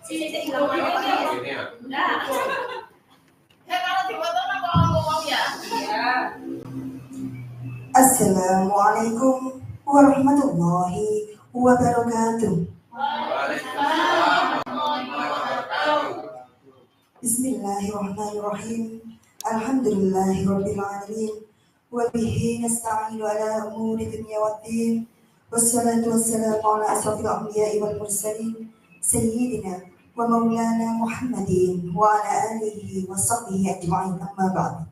Assalamualaikum warahmatullahi wabarakatuh. Bismillahirrahmanirrahim. Alhamdulillahirabbil alamin. Wa bihi nasta'inu ala umuri dunya waddin. Wassalatu wassalamu ala asrofil anbiya'i wal mursalin sayyidina wa maulana Muhammadin wa ala alihi wa sahbihi ajma'in, amma ba'd.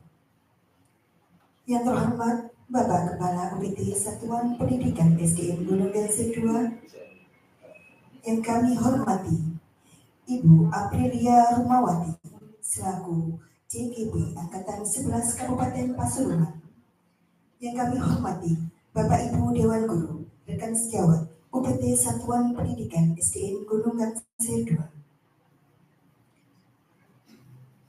Yang terhormat Bapak Kepala UPT Satuan Pendidikan SDN Gunung Gelsir II, yang kami hormati Ibu Aprilia Rumawati selaku CGB Angkatan 11 Kabupaten Pasuruan, yang kami hormati Bapak Ibu Dewan Guru, rekan sejawat UPT Satuan Pendidikan SDN Gunung Gelsir II.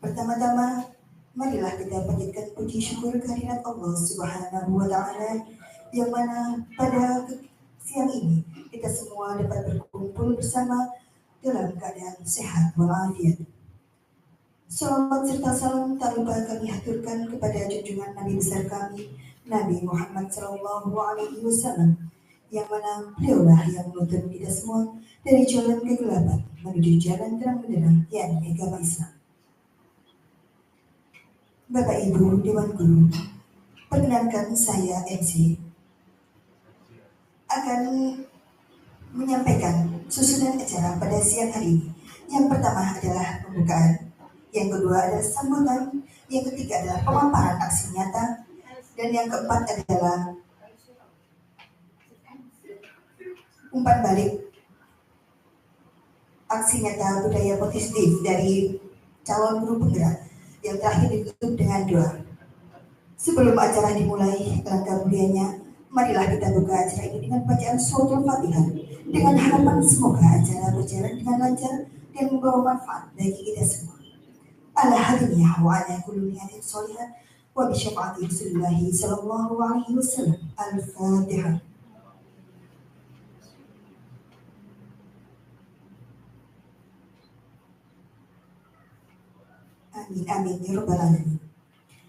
Pertama-tama, marilah kita panjatkan puji syukur kehadirat Allah Subhanahu wa Ta'ala, yang mana pada siang ini kita semua dapat berkumpul bersama dalam keadaan sehat walafiat. Salawat serta salam tak lupa kami haturkan kepada junjungan Nabi besar kami, Nabi Muhammad SAW, yang mana beliaulah yang menuntun kita semua dari jalan kegelapan menuju jalan terang benderang, yakni agama Islam. Bapak Ibu Dewan Guru, perkenankan saya MC akan menyampaikan susunan acara pada siang hari ini. Yang pertama adalah pembukaan, yang kedua adalah sambutan, yang ketiga adalah pemaparan aksi nyata, dan yang keempat adalah umpan balik aksi nyata budaya positif dari calon guru penggerak, yang terakhir ditutup dengan doa. Sebelum acara dimulai, langkah mulianya, marilah kita buka acara ini dengan bacaan suratul Fatihah, dengan harapan semoga acara berjalan dengan lancar dan membawa manfaat bagi kita semua. Alhamdulillah wa ala kulli niyatin sholihah wa bi syafaati Rasulullah sallallahu alaihi wasallam. Al-Fatihah. Amin amin ya rabbal alamin.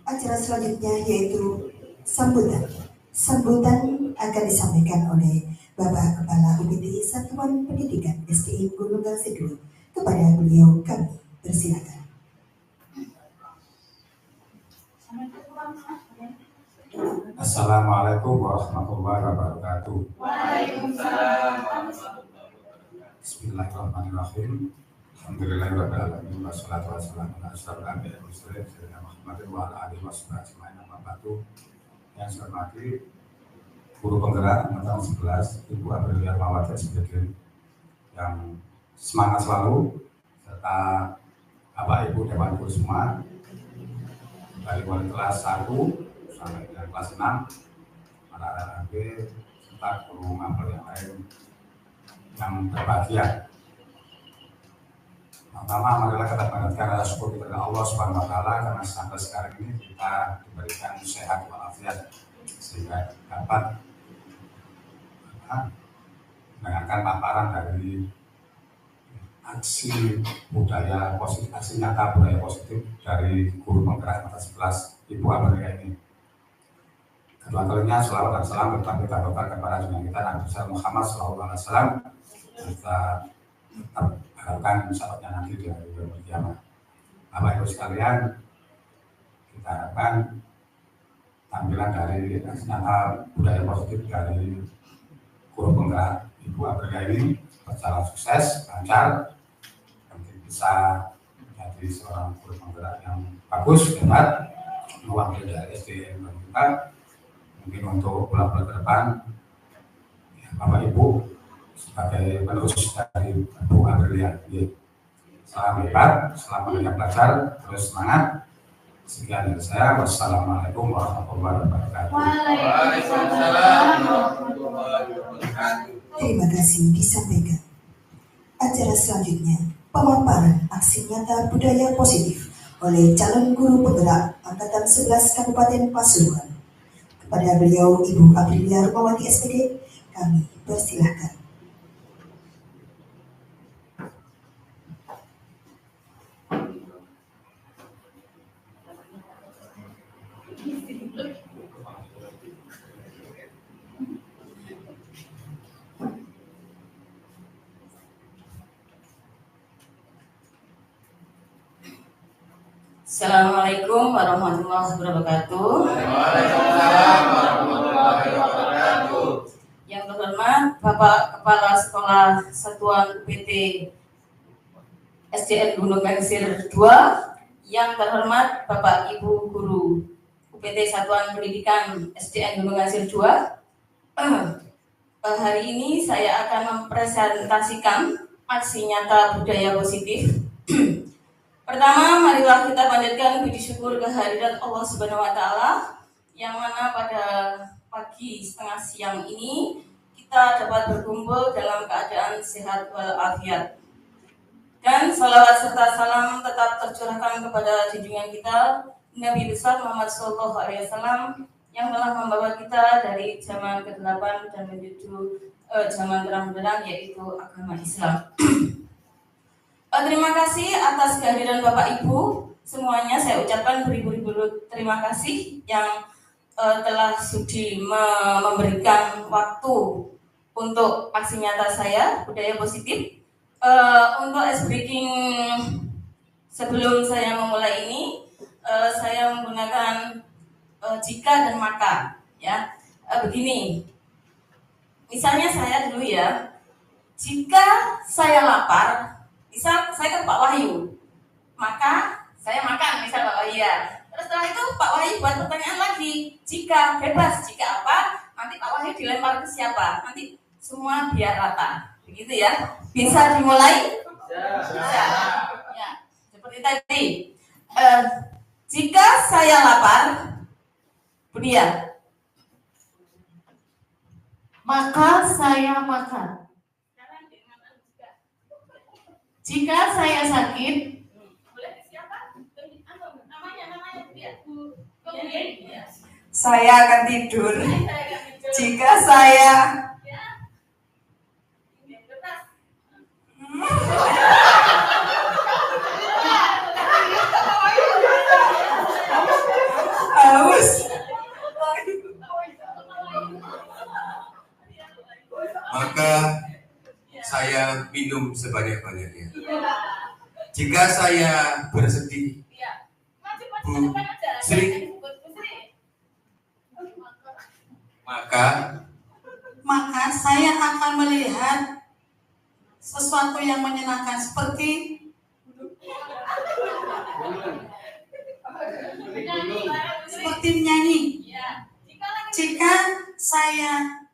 Acara selanjutnya yaitu sambutan. Sambutan akan disampaikan oleh Bapak Kepala UPT Satuan Pendidikan SDN Gunung Gelsir II. Kepada beliau kami persilakan. Assalamualaikum warahmatullahi wabarakatuh. Waalaikumsalam. Bismillahirrahmanirrahim. Alhamdulillahirabbil alamin wassalatu wassalamu ala asyrofil anbiya'i wal mursalin sayyidina Muhammadin wa ala alihi washabihi ajmain. Yang saya hormati guru penggerak angkatan 11 Ibu Aprilia Rumawati SPG, yang semangat selalu, serta Bapak Ibu Dewan Guru semua dari mulai kelas 1 sampai dengan kelas 6, para anak-anak serta guru mapel yang lain yang berbahagia. Pertama, marilah kita panjatkan rasa syukur kepada Allah Subhanahu wa Ta'ala, karena sampai sekarang ini kita diberikan sehat walafiat sehingga dapat mendengarkan paparan dari aksi budaya positif, aksi nyata budaya positif dari guru penggerak angkatan 11 Ibu Aprilia ini. Kedua kalinya selawat dan salam tetap kita berikan kepada junjungan kita Nabi besar Muhammad SAW. Kita tetap harapkan sahabatnya nanti di hari kiamat. Bapak Ibu sekalian, kita harapkan tampilan dari nyata budaya positif dari guru penggerak Ibu Aprilia ini berjalan sukses, lancar, dan bisa menjadi seorang guru penggerak yang bagus, hebat, mewakili dari SDN kita. Mungkin untuk bulan-bulan ke depan, ya, Bapak Ibu sebagai penerus dari Ibu Aprilia. Salam hebat, selamat banyak belajar, terus semangat. Sekian dari saya. Wassalamualaikum warahmatullahi wabarakatuh. Waalaikumsalam warahmatullahi wabarakatuh. Terima kasih disampaikan. Acara selanjutnya, pemaparan aksi nyata budaya positif oleh calon guru penggerak angkatan 11 Kabupaten Pasuruan. Kepada beliau Ibu Aprilia Rumawati SPD, kami persilahkan. Assalamualaikum warahmatullahi wabarakatuh. Waalaikumsalam warahmatullahi wabarakatuh. Yang terhormat Bapak Kepala Sekolah Satuan UPT SDN Gunung Gangsir 2, yang terhormat Bapak Ibu Guru UPT Satuan Pendidikan SDN Gunung Gangsir 2. Hari ini saya akan mempresentasikan aksi nyata budaya positif. Pertama, marilah kita panjatkan puji syukur kehadirat Allah Subhanahu wa Ta'ala, yang mana pada pagi setengah siang ini kita dapat berkumpul dalam keadaan sehat walafiat. Dan salawat serta salam tetap tercurahkan kepada junjungan kita Nabi besar Muhammad SAW, yang telah membawa kita dari zaman ke-8 dan menuju zaman terang benderang, yaitu agama Islam. Terima kasih atas kehadiran Bapak Ibu semuanya. Saya ucapkan beribu-ribu terima kasih yang telah sudi memberikan waktu untuk aksi nyata saya budaya positif. Untuk ice breaking sebelum saya memulai ini, saya menggunakan jika dan maka, ya. Begini, misalnya saya dulu ya, jika saya lapar, misal saya ke Pak Wahyu, maka saya makan, misal Pak Wahyu ya. Terus setelah itu Pak Wahyu buat pertanyaan lagi, jika bebas, jika apa, nanti Pak Wahyu dilempar ke siapa? Nanti semua biar rata, begitu ya. Bisa dimulai? Bisa. Ya, seperti tadi. Jika saya lapar, Budia, maka saya makan. Jika saya sakit, Saya akan tidur. Jika saya haus. Maka saya minum sebanyak-banyaknya. Jika saya bersedih, Bu Sri, maka saya akan melihat sesuatu yang menyenangkan seperti menyanyi. Jika saya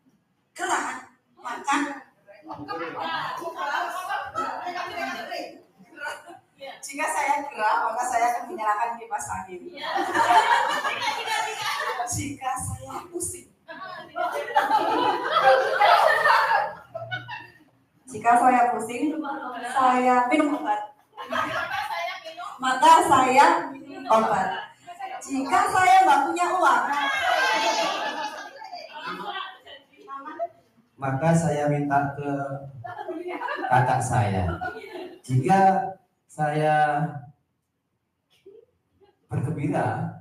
gerah, maka Jika saya gerah, maka saya akan menyalakan kipas angin. Jika saya pusing, saya minum obat. Maka saya minum obat. Jika saya nggak punya uang, maka saya minta ke kakak saya. Jika saya bergembira,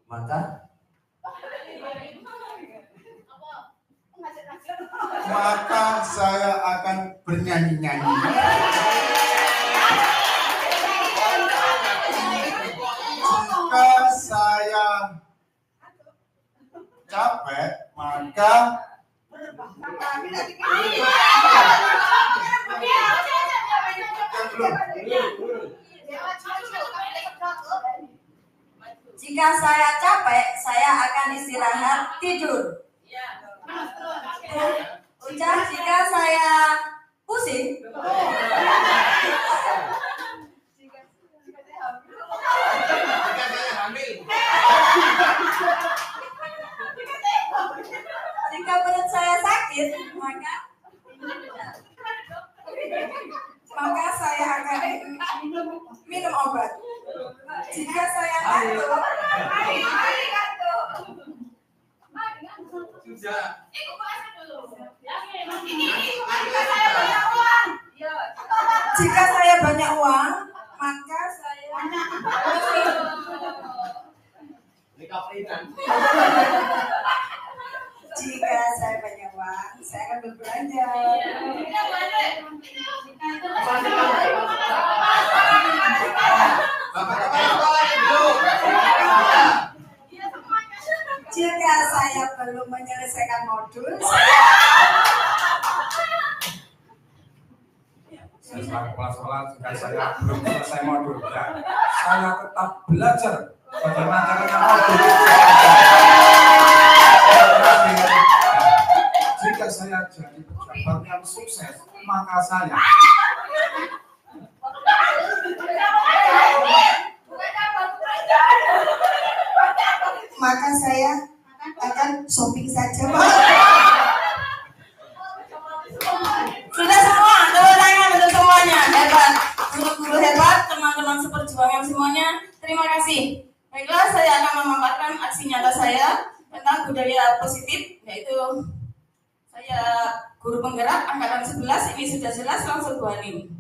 maka saya akan bernyanyi-nyanyi. Jika saya capek, maka jika saya capek, saya akan istirahat tidur. Ucap, jika saya pusing, jika perut saya sakit, maka saya akan minum obat. Jika saya ngantuk, jika saya banyak uang, maka saya jika saya banyak uang, saya akan berbelanja. belum menyelesaikan modul. Saya selaku kepala sekolah jika saya belum selesai modul, ya, saya tetap belajar bagaimana caranya modul. Jika saya jadi pejabat yang sukses, maka saya akan shopping saja, Pak. Sudah semua, tepuk tangan untuk semuanya. Hebat, guru-guru hebat, teman-teman seperjuangan semuanya. Terima kasih. Baiklah, saya akan memaparkan aksi nyata saya tentang budaya positif, yaitu saya guru penggerak angkatan 11. Ini sudah jelas, langsung Bu Hanim.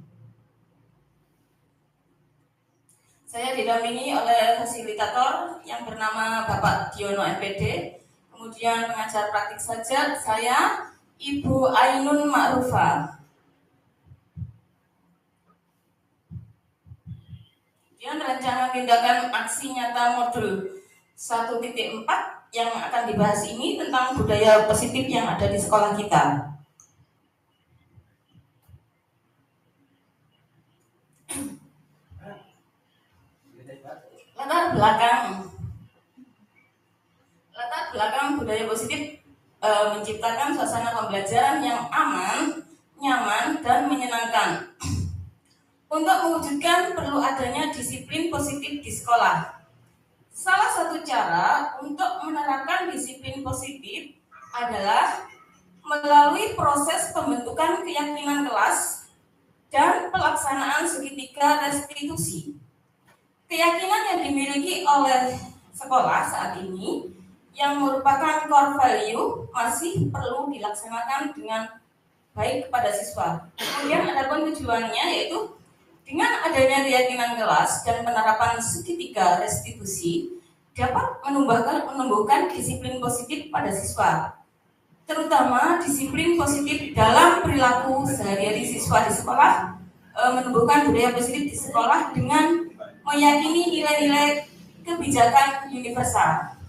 Saya didampingi oleh fasilitator yang bernama Bapak Diono MPD. Kemudian pengajar praktik saja saya Ibu Ainun Ma'rufa. Kemudian rencana tindakan aksi nyata modul 1.4 yang akan dibahas ini tentang budaya positif yang ada di sekolah kita. Latar belakang budaya positif menciptakan suasana pembelajaran yang aman, nyaman, dan menyenangkan. Untuk mewujudkan perlu adanya disiplin positif di sekolah. Salah satu cara untuk menerapkan disiplin positif adalah melalui proses pembentukan keyakinan kelas dan pelaksanaan segitiga restitusi. Keyakinan yang dimiliki oleh sekolah saat ini yang merupakan core value masih perlu dilaksanakan dengan baik kepada siswa. Kemudian adapun tujuannya yaitu dengan adanya keyakinan kelas dan penerapan segitiga restitusi dapat menumbuhkan disiplin positif pada siswa, terutama disiplin positif dalam perilaku sehari-hari siswa di sekolah, menumbuhkan budaya positif di sekolah dengan meyakini nilai-nilai kebijakan universal.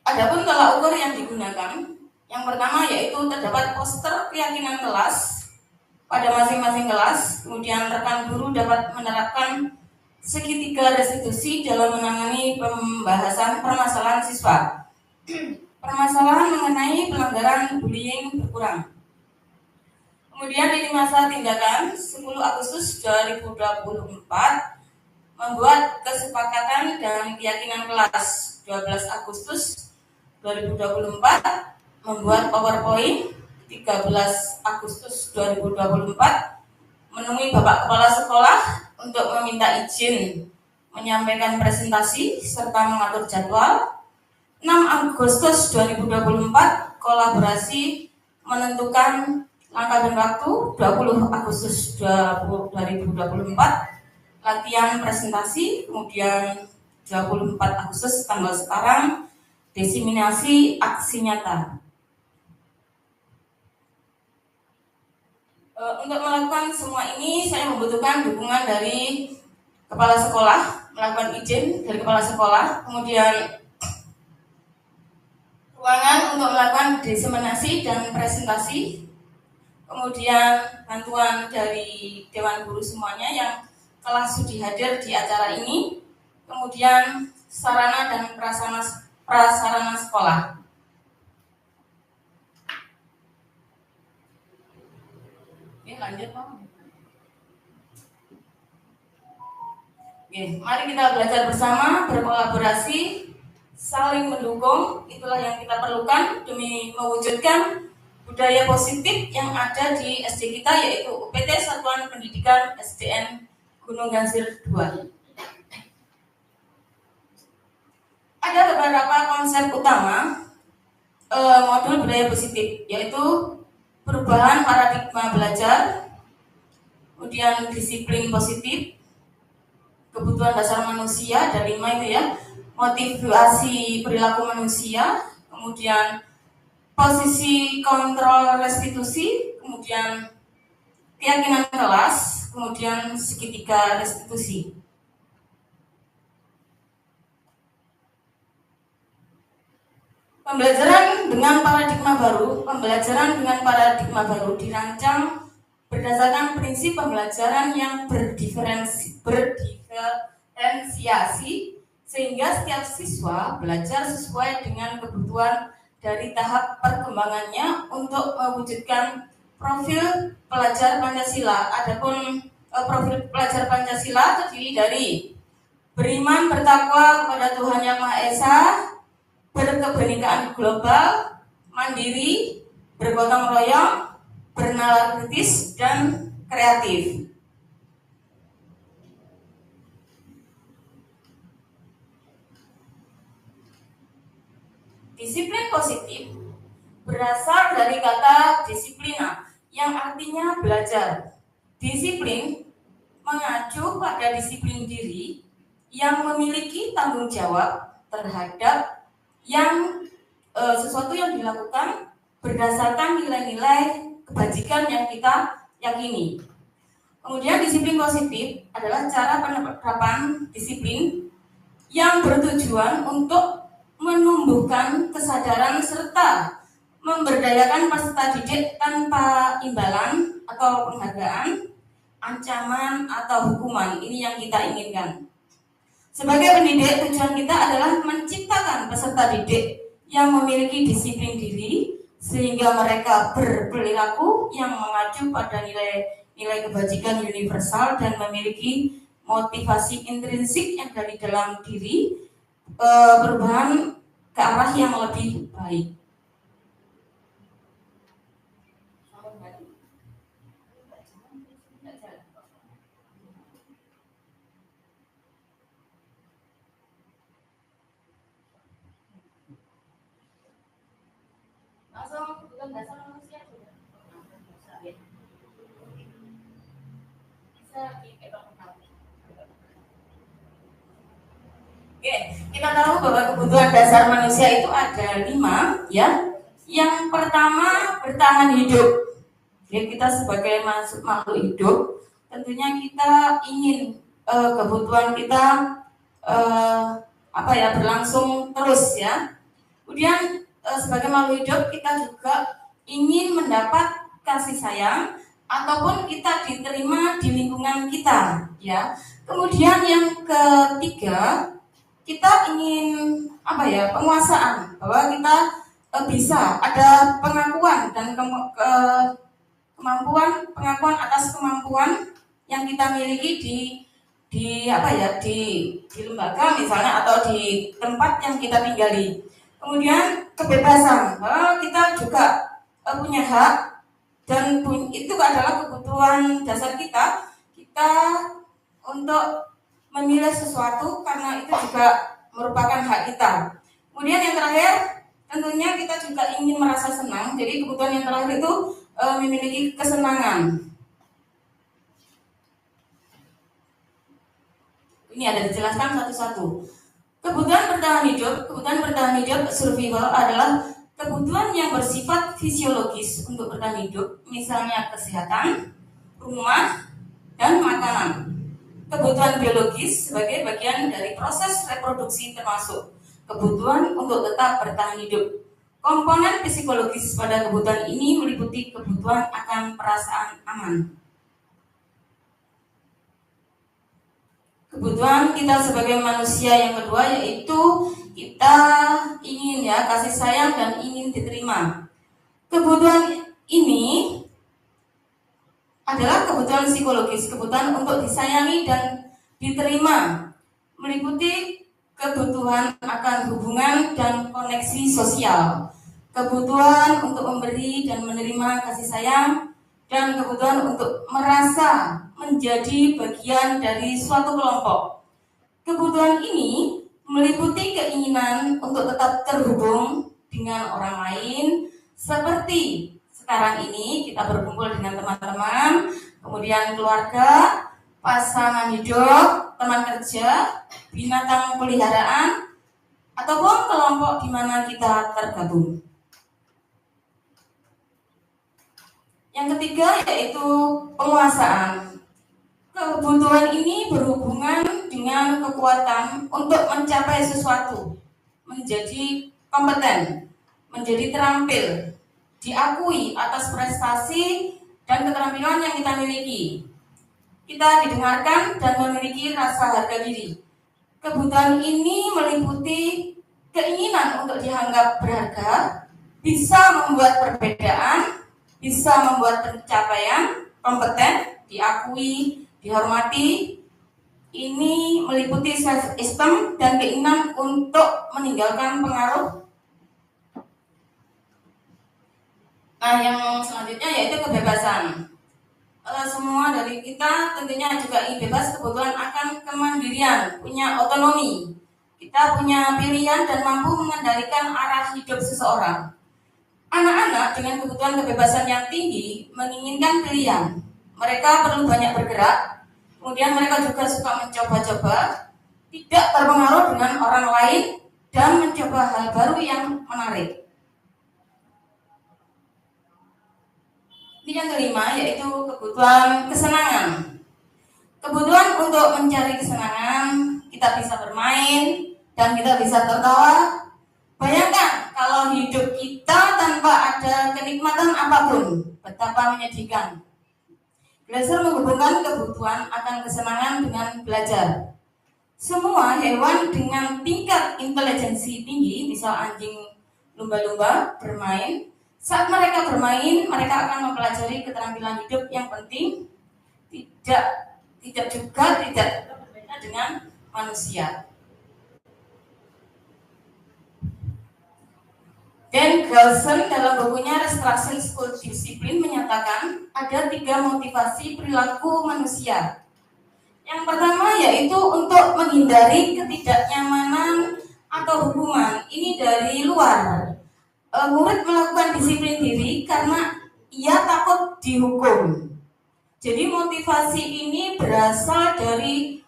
Adapun tolak ukur yang digunakan, yang pertama yaitu terdapat poster keyakinan kelas pada masing-masing kelas. Kemudian rekan guru dapat menerapkan segitiga restitusi dalam menangani pembahasan permasalahan siswa. Permasalahan mengenai pelanggaran bullying berkurang. Kemudian lini masa tindakan 10 Agustus 2024 membuat kesepakatan dan keyakinan kelas. 12 Agustus 2024 membuat PowerPoint. 13 Agustus 2024 menemui Bapak Kepala Sekolah untuk meminta izin menyampaikan presentasi serta mengatur jadwal. 6 Agustus 2024 kolaborasi menentukan langkah dan waktu. 20 Agustus 2024 latihan presentasi. Kemudian 24 Agustus tanggal sekarang diseminasi aksi nyata. Untuk melakukan semua ini saya membutuhkan dukungan dari kepala sekolah, melakukan izin dari kepala sekolah, kemudian ruangan untuk melakukan diseminasi dan presentasi, kemudian bantuan dari Dewan Guru semuanya yang telah sudi hadir di acara ini, kemudian sarana dan prasarana sekolah. Oke, lanjut Pak. Oke, mari kita belajar bersama, berkolaborasi, saling mendukung. Itulah yang kita perlukan demi mewujudkan budaya positif yang ada di SD kita, yaitu UPT Satuan Pendidikan SDN Gunung Gansir 2. Ada beberapa konsep utama modul budaya positif, yaitu perubahan paradigma belajar, kemudian disiplin positif, kebutuhan dasar manusia, ada 5 itu ya, motivasi perilaku manusia, kemudian posisi kontrol restitusi, kemudian keyakinan kelas, kemudian segitiga restitusi. Pembelajaran dengan paradigma baru dirancang berdasarkan prinsip pembelajaran yang berdiferensiasi sehingga setiap siswa belajar sesuai dengan kebutuhan dari tahap perkembangannya untuk mewujudkan profil pelajar Pancasila. Adapun profil pelajar Pancasila terdiri dari beriman bertakwa kepada Tuhan Yang Maha Esa, berkebenekaan global, mandiri, bergotong royong, bernalar kritis, dan kreatif. Disiplin positif berasal dari kata disiplina yang artinya belajar. Disiplin mengacu pada disiplin diri yang memiliki tanggung jawab terhadap sesuatu yang dilakukan berdasarkan nilai-nilai kebajikan yang kita yakini. Kemudian disiplin positif adalah cara penerapan disiplin yang bertujuan untuk menumbuhkan kesadaran serta memberdayakan peserta didik tanpa imbalan atau penghargaan, ancaman atau hukuman. Ini yang kita inginkan. Sebagai pendidik, tujuan kita adalah menciptakan peserta didik yang memiliki disiplin diri sehingga mereka berperilaku yang mengacu pada nilai kebajikan universal dan memiliki motivasi intrinsik yang dari dalam diri perubahan ke arah yang lebih baik. Dasar manusia juga. Oke, kita tahu bahwa kebutuhan dasar manusia itu ada 5, ya. Yang pertama bertahan hidup. Jadi kita sebagai makhluk hidup, tentunya kita ingin kebutuhan kita berlangsung terus, ya. Kemudian sebagai makhluk hidup kita juga ingin mendapat kasih sayang ataupun kita diterima di lingkungan kita, ya. Kemudian yang ketiga, kita ingin penguasaan, bahwa kita bisa ada pengakuan dan pengakuan atas kemampuan yang kita miliki di lembaga misalnya atau di tempat yang kita tinggali. Kemudian kebebasan, bahwa kita juga punya hak dan itu adalah kebutuhan dasar kita untuk memilih sesuatu karena itu juga merupakan hak kita. Kemudian yang terakhir, tentunya kita juga ingin merasa senang. Jadi kebutuhan yang terakhir itu memiliki kesenangan. Ini ada dijelaskan satu-satu. Kebutuhan bertahan hidup survival adalah kebutuhan yang bersifat fisiologis untuk bertahan hidup, misalnya kesehatan, rumah, dan makanan. Kebutuhan biologis sebagai bagian dari proses reproduksi termasuk kebutuhan untuk tetap bertahan hidup. Komponen psikologis pada kebutuhan ini meliputi kebutuhan akan perasaan aman. Kebutuhan kita sebagai manusia yang kedua yaitu kita ingin kasih sayang dan ingin diterima. Kebutuhan ini adalah kebutuhan psikologis, kebutuhan untuk disayangi dan diterima, meliputi kebutuhan akan hubungan dan koneksi sosial, kebutuhan untuk memberi dan menerima kasih sayang, dan kebutuhan untuk merasa menjadi bagian dari suatu kelompok. Kebutuhan ini meliputi keinginan untuk tetap terhubung dengan orang lain, seperti sekarang ini kita berkumpul dengan teman-teman, kemudian keluarga, pasangan hidup, teman kerja, binatang peliharaan, ataupun kelompok di mana kita tergabung. Yang ketiga yaitu penguasaan. Kebutuhan ini berhubungan dengan kekuatan untuk mencapai sesuatu, menjadi kompeten. menjadi terampil, diakui atas prestasi dan keterampilan yang kita miliki. Kita didengarkan dan memiliki rasa harga diri. Kebutuhan ini meliputi keinginan untuk dianggap berharga, bisa membuat perbedaan, bisa membuat pencapaian, kompeten, diakui, dihormati. Ini meliputi self-esteem dan keinginan untuk meninggalkan pengaruh. Nah, yang selanjutnya yaitu kebebasan. Semua dari kita tentunya juga ingin bebas, kebutuhan akan kemandirian, punya otonomi. Kita punya pilihan dan mampu mengendalikan arah hidup seseorang. Anak-anak dengan kebutuhan kebebasan yang tinggi menginginkan pilihan. Mereka perlu banyak bergerak, kemudian mereka juga suka mencoba-coba, tidak terpengaruh dengan orang lain, dan mencoba hal baru yang menarik. Yang kelima yaitu kebutuhan kesenangan. Kebutuhan untuk mencari kesenangan, kita bisa bermain dan kita bisa tertawa. Bayangkan kalau hidup kita tanpa ada kenikmatan apapun, betapa menyedihkan. Glaser menghubungkan kebutuhan akan kesenangan dengan belajar. Semua hewan dengan tingkat intelijensi tinggi, misal anjing, lumba-lumba, bermain. Saat mereka bermain, mereka akan mempelajari keterampilan hidup yang penting, tidak berbeda dengan manusia. Dan Galson dalam bukunya Restructuring School Discipline menyatakan ada 3 motivasi perilaku manusia. Yang pertama yaitu untuk menghindari ketidaknyamanan atau hukuman. Ini dari luar. Murid melakukan disiplin diri karena ia takut dihukum. Jadi motivasi ini berasal dari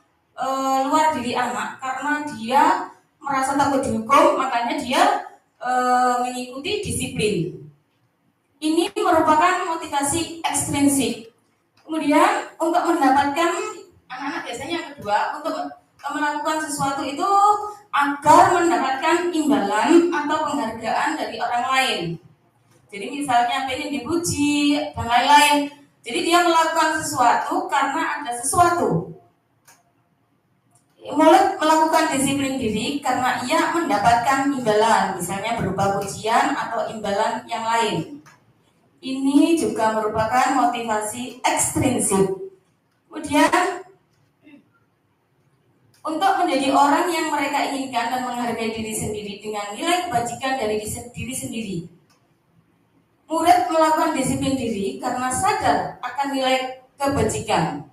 luar diri anak karena dia merasa takut dihukum, makanya dia mengikuti disiplin. Ini merupakan motivasi ekstrinsik. Kemudian untuk mendapatkan anak-anak biasanya yang kedua untuk melakukan sesuatu itu agar mendapatkan imbalan atau penghargaan dari orang lain. Jadi misalnya pengen dipuji dan lain-lain. Jadi dia melakukan sesuatu karena ada sesuatu. Mulai melakukan disiplin diri karena ia mendapatkan imbalan, misalnya berupa pujian atau imbalan yang lain. Ini juga merupakan motivasi ekstrinsik. Kemudian untuk menjadi orang yang mereka inginkan dan menghargai diri sendiri dengan nilai kebajikan dari diri sendiri. Murid melakukan disiplin diri karena sadar akan nilai kebajikan.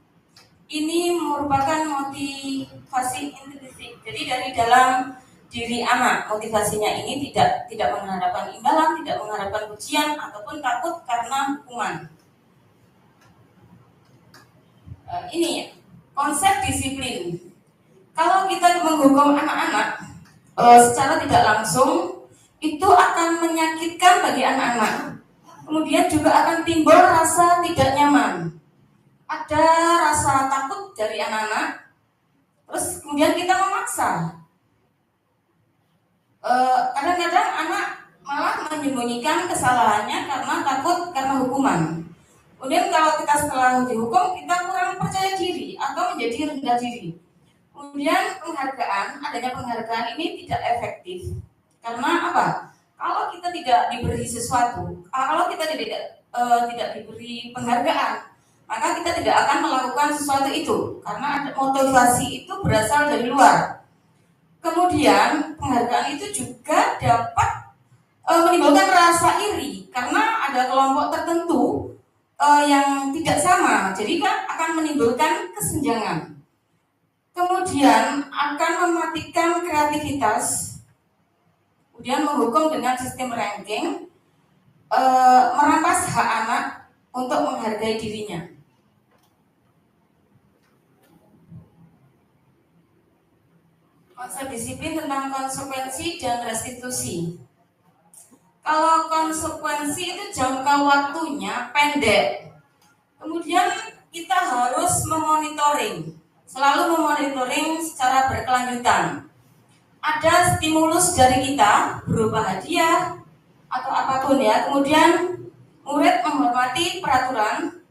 Ini merupakan motivasi intrinsik. Jadi dari dalam diri anak, motivasinya ini tidak mengharapkan imbalan, tidak mengharapkan pujian ataupun takut karena hukuman. Ini konsep disiplin. Kalau kita menghukum anak-anak secara tidak langsung, itu akan menyakitkan bagi anak-anak. Kemudian juga akan timbul rasa tidak nyaman. Ada rasa takut dari anak-anak. Terus kemudian kita memaksa. Kadang-kadang anak malah menyembunyikan kesalahannya karena takut karena hukuman. Kemudian kalau kita setelah dihukum, kita kurang percaya diri atau menjadi rendah diri. Kemudian adanya penghargaan ini tidak efektif. Karena apa? Kalau kita tidak diberi sesuatu, kalau kita tidak diberi penghargaan, maka kita tidak akan melakukan sesuatu itu. Karena motivasi itu berasal dari luar. Kemudian penghargaan itu juga dapat menimbulkan rasa iri, karena ada kelompok tertentu yang tidak sama. Jadi kan akan menimbulkan kesenjangan. Kemudian akan mematikan kreativitas, kemudian menghukum dengan sistem ranking, merampas hak anak untuk menghargai dirinya. Konsep disiplin tentang konsekuensi dan restitusi. Kalau konsekuensi itu jangka waktunya pendek, kemudian kita harus memonitoring. Selalu memonitoring secara berkelanjutan. Ada stimulus dari kita berupa hadiah, atau apapun ya. Kemudian murid menghormati peraturan.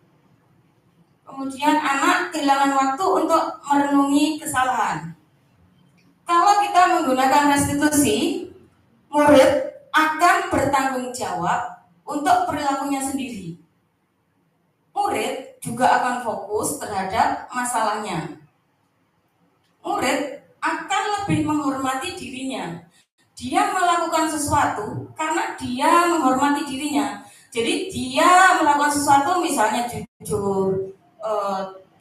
Kemudian anak kehilangan waktu untuk merenungi kesalahan. Kalau kita menggunakan restitusi, murid akan bertanggung jawab untuk perilakunya sendiri. Murid juga akan fokus terhadap masalahnya. Murid akan lebih menghormati dirinya. Dia melakukan sesuatu karena dia menghormati dirinya. Jadi dia melakukan sesuatu misalnya jujur,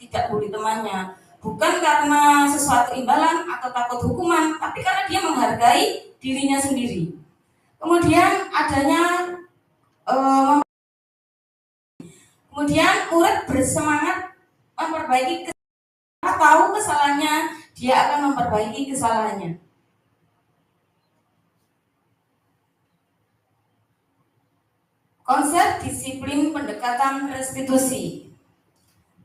tidak bully temannya, bukan karena sesuatu imbalan atau takut hukuman, tapi karena dia menghargai dirinya sendiri. Kemudian kemudian murid bersemangat memperbaiki kesalahan, tahu kesalahannya, dia akan memperbaiki kesalahannya. Konsep disiplin pendekatan restitusi.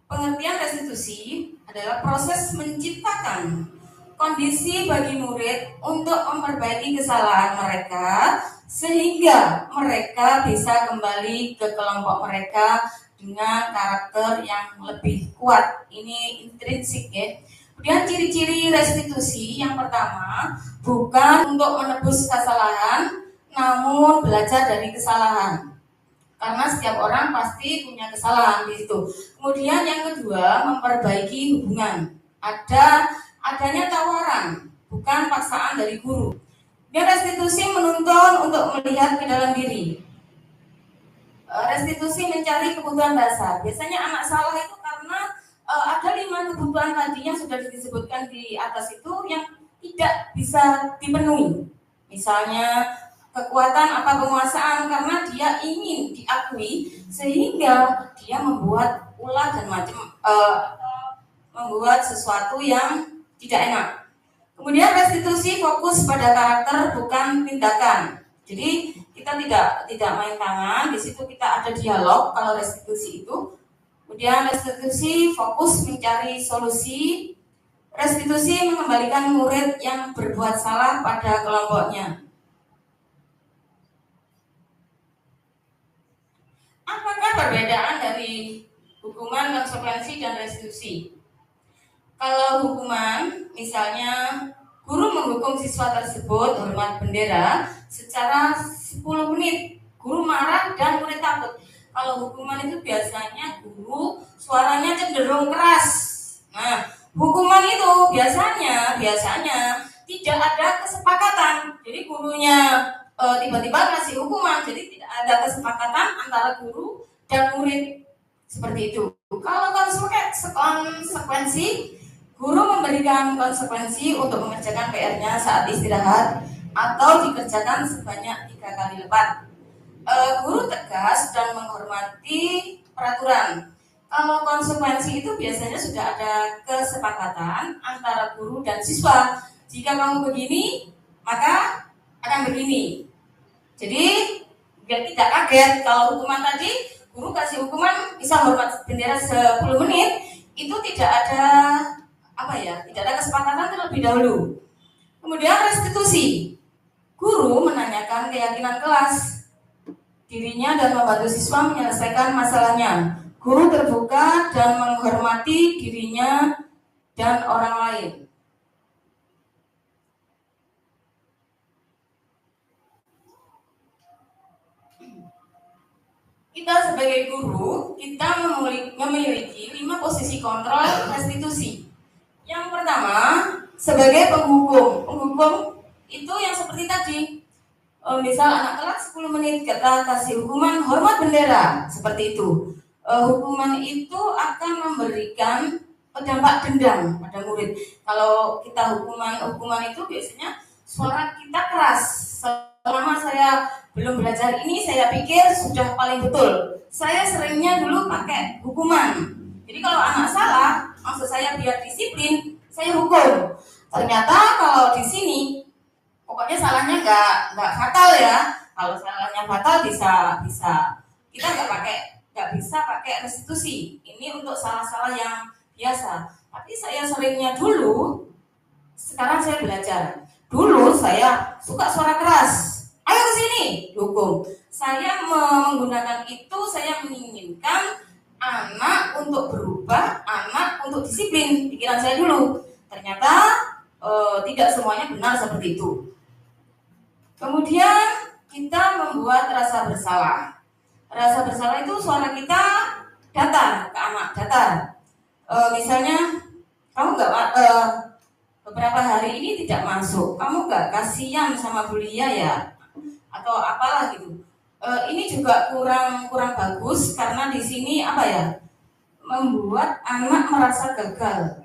Pengertian restitusi adalah proses menciptakan kondisi bagi murid untuk memperbaiki kesalahan mereka sehingga mereka bisa kembali ke kelompok mereka dengan karakter yang lebih kuat. Ini intrinsik ya. Kemudian ciri-ciri restitusi yang pertama, bukan untuk menebus kesalahan, namun belajar dari kesalahan. Karena setiap orang pasti punya kesalahan di situ. Kemudian yang kedua, memperbaiki hubungan. Adanya tawaran, bukan paksaan dari guru. Dan restitusi menuntun untuk melihat ke dalam diri. Restitusi mencari kebutuhan dasar. Biasanya anak salah itu karena ada 5 kebutuhan tadi yang sudah disebutkan di atas itu yang tidak bisa dipenuhi. Misalnya kekuatan apa penguasaan karena dia ingin diakui sehingga dia membuat ulah dan membuat sesuatu yang tidak enak. Kemudian restitusi fokus pada karakter bukan tindakan. Jadi kita tidak main tangan, di situ kita ada dialog kalau restitusi itu. Kemudian restitusi fokus mencari solusi. Restitusi mengembalikan murid yang berbuat salah pada kelompoknya. Apakah perbedaan dari hukuman, konsekuensi, dan restitusi? Kalau hukuman, misalnya guru menghukum siswa tersebut hormat bendera secara 10 menit. Guru marah dan murid takut. Kalau hukuman itu biasanya guru suaranya cenderung keras. Nah, hukuman itu biasanya tidak ada kesepakatan. Jadi gurunya tiba-tiba kasih hukuman, jadi tidak ada kesepakatan antara guru dan murid seperti itu. Kalau konsekuensi, guru memberikan konsekuensi untuk mengerjakan PR-nya saat istirahat atau dikerjakan sebanyak 3 kali lipat. Guru tegas dan menghormati peraturan. Kalau konsekuensi itu biasanya sudah ada kesepakatan antara guru dan siswa. Jika kamu begini, maka akan begini. Jadi biar tidak kaget kalau hukuman tadi, guru kasih hukuman bisa hormat bendera 10 menit, itu tidak ada tidak ada kesepakatan terlebih dahulu. Kemudian restitusi. Guru menanyakan keyakinan kelas dirinya dan membantu siswa menyelesaikan masalahnya. Guru terbuka dan menghormati dirinya dan orang lain. Kita sebagai guru, kita memiliki 5 posisi kontrol restitusi. Yang pertama, sebagai penghukum. Penghukum itu yang seperti tadi. Misal anak kelas 10 menit, kita kasih hukuman hormat bendera, seperti itu. Hukuman itu akan memberikan dampak dendam pada murid. Kalau kita hukuman itu biasanya suara kita keras. Selama saya belum belajar ini, saya pikir sudah paling betul. Saya seringnya dulu pakai hukuman. Jadi kalau anak salah, maksud saya biar disiplin, saya hukum. Ternyata kalau di sini, pokoknya salahnya nggak fatal ya. Kalau salahnya fatal bisa kita nggak bisa pakai restitusi. Ini untuk salah-salah yang biasa. Tapi saya seringnya dulu, sekarang saya belajar. Dulu saya suka suara keras. ayo ke sini, dihukum. Saya menggunakan itu, saya menginginkan anak untuk berubah, anak untuk disiplin. Pikiran saya dulu. Ternyata tidak semuanya benar seperti itu. Kemudian kita membuat rasa bersalah. Rasa bersalah itu suara kita datar ke anak, datar. Misalnya kamu beberapa hari ini tidak masuk, kamu nggak kasihan sama Bulia ya, atau apalah gitu. Ini juga kurang bagus karena di sini apa ya, membuat anak merasa gagal.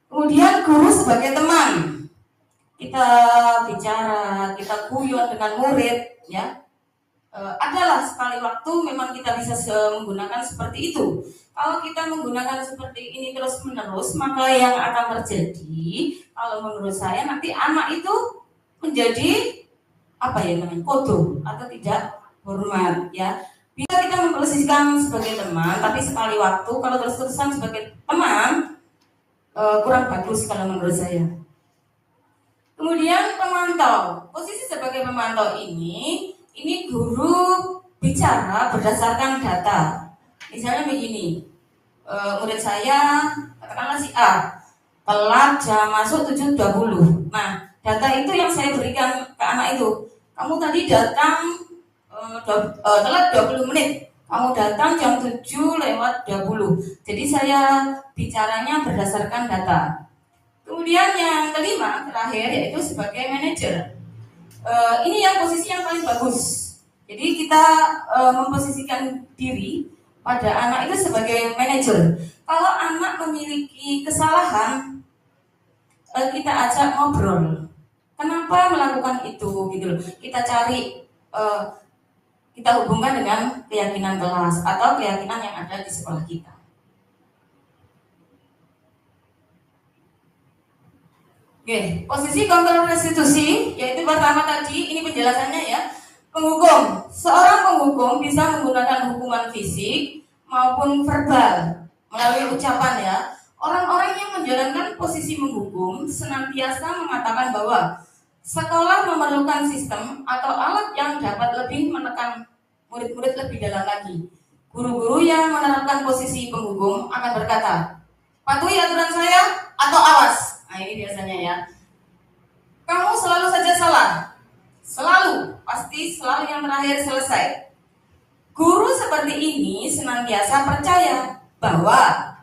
Kemudian guru sebagai teman, kita bicara, kita guyon dengan murid, ya. Adalah sekali waktu memang kita bisa menggunakan seperti itu. Kalau kita menggunakan seperti ini terus menerus, maka yang akan terjadi, kalau menurut saya nanti anak itu menjadi apa ya namanya, kodoh atau tidak hormat, ya. Bisa kita memposisikan sebagai teman, tapi sekali waktu kalau terus-terusan sebagai teman kurang bagus kalau menurut saya. Kemudian pemantau, posisi sebagai pemantau ini guru bicara berdasarkan data. Misalnya begini, murid saya katakanlah si A telat jam masuk 7.20. Nah, data itu yang saya berikan ke anak itu. Kamu tadi datang telat 20 menit. Kamu datang jam 7:20. Jadi saya bicaranya berdasarkan data. Kemudian yang kelima, terakhir, yaitu sebagai manajer. Ini yang posisi yang paling bagus. Jadi kita memposisikan diri pada anak itu sebagai manajer. Kalau anak memiliki kesalahan, kita ajak ngobrol. Kenapa melakukan itu, gitu loh. Kita cari, kita hubungkan dengan keyakinan kelas atau keyakinan yang ada di sekolah kita. Oke, posisi kontrol restitusi, yaitu pertama tadi, ini penjelasannya ya. Penghukum, seorang penghukum bisa menggunakan hukuman fisik maupun verbal melalui ucapan ya. Orang-orang yang menjalankan posisi menghukum senantiasa mengatakan bahwa sekolah memerlukan sistem atau alat yang dapat lebih menekan murid-murid lebih dalam lagi. Guru-guru yang menerapkan posisi penghukum akan berkata, patuhi aturan saya atau awas. Nah ini biasanya ya. Kamu selalu saja salah. Selalu, pasti selalu yang terakhir selesai. Guru seperti ini senantiasa percaya bahwa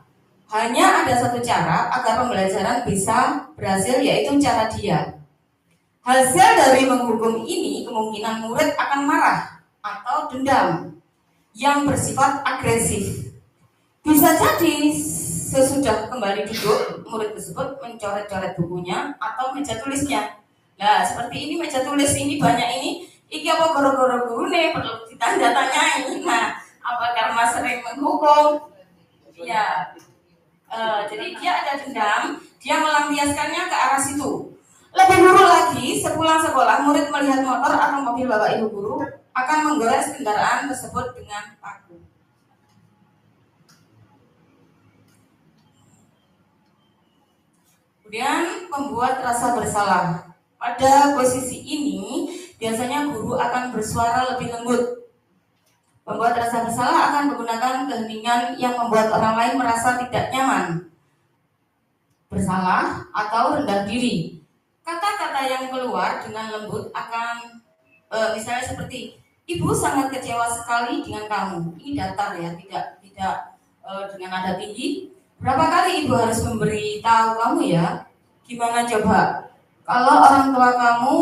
hanya ada satu cara agar pembelajaran bisa berhasil, yaitu cara dia. Hasil dari menghukum ini kemungkinan murid akan marah atau dendam yang bersifat agresif. Bisa jadi sesudah kembali duduk, murid tersebut mencoret-coret bukunya atau meja tulisnya. Nah, seperti ini meja tulis ini banyak ini, iki apa goro-goro guru nih perlu ditanda tanyain. Nah, apa karena sering menghukum? Ya, jadi dia ada dendam, dia melampiaskannya ke arah situ. Lebih dulu lagi, sepulang sekolah, murid melihat motor atau mobil bapak ibu guru akan menggores kendaraan tersebut dengan paku. Kemudian membuat rasa bersalah. Pada posisi ini biasanya guru akan bersuara lebih lembut. Membuat rasa bersalah akan menggunakan keheningan yang membuat orang lain merasa tidak nyaman, bersalah atau rendah diri. Kata-kata yang keluar dengan lembut akan misalnya seperti, ibu sangat kecewa sekali dengan kamu. Ini datar ya, tidak dengan nada tinggi. Berapa kali ibu harus memberitahu kamu ya? Gimana coba? Kalau orang tua kamu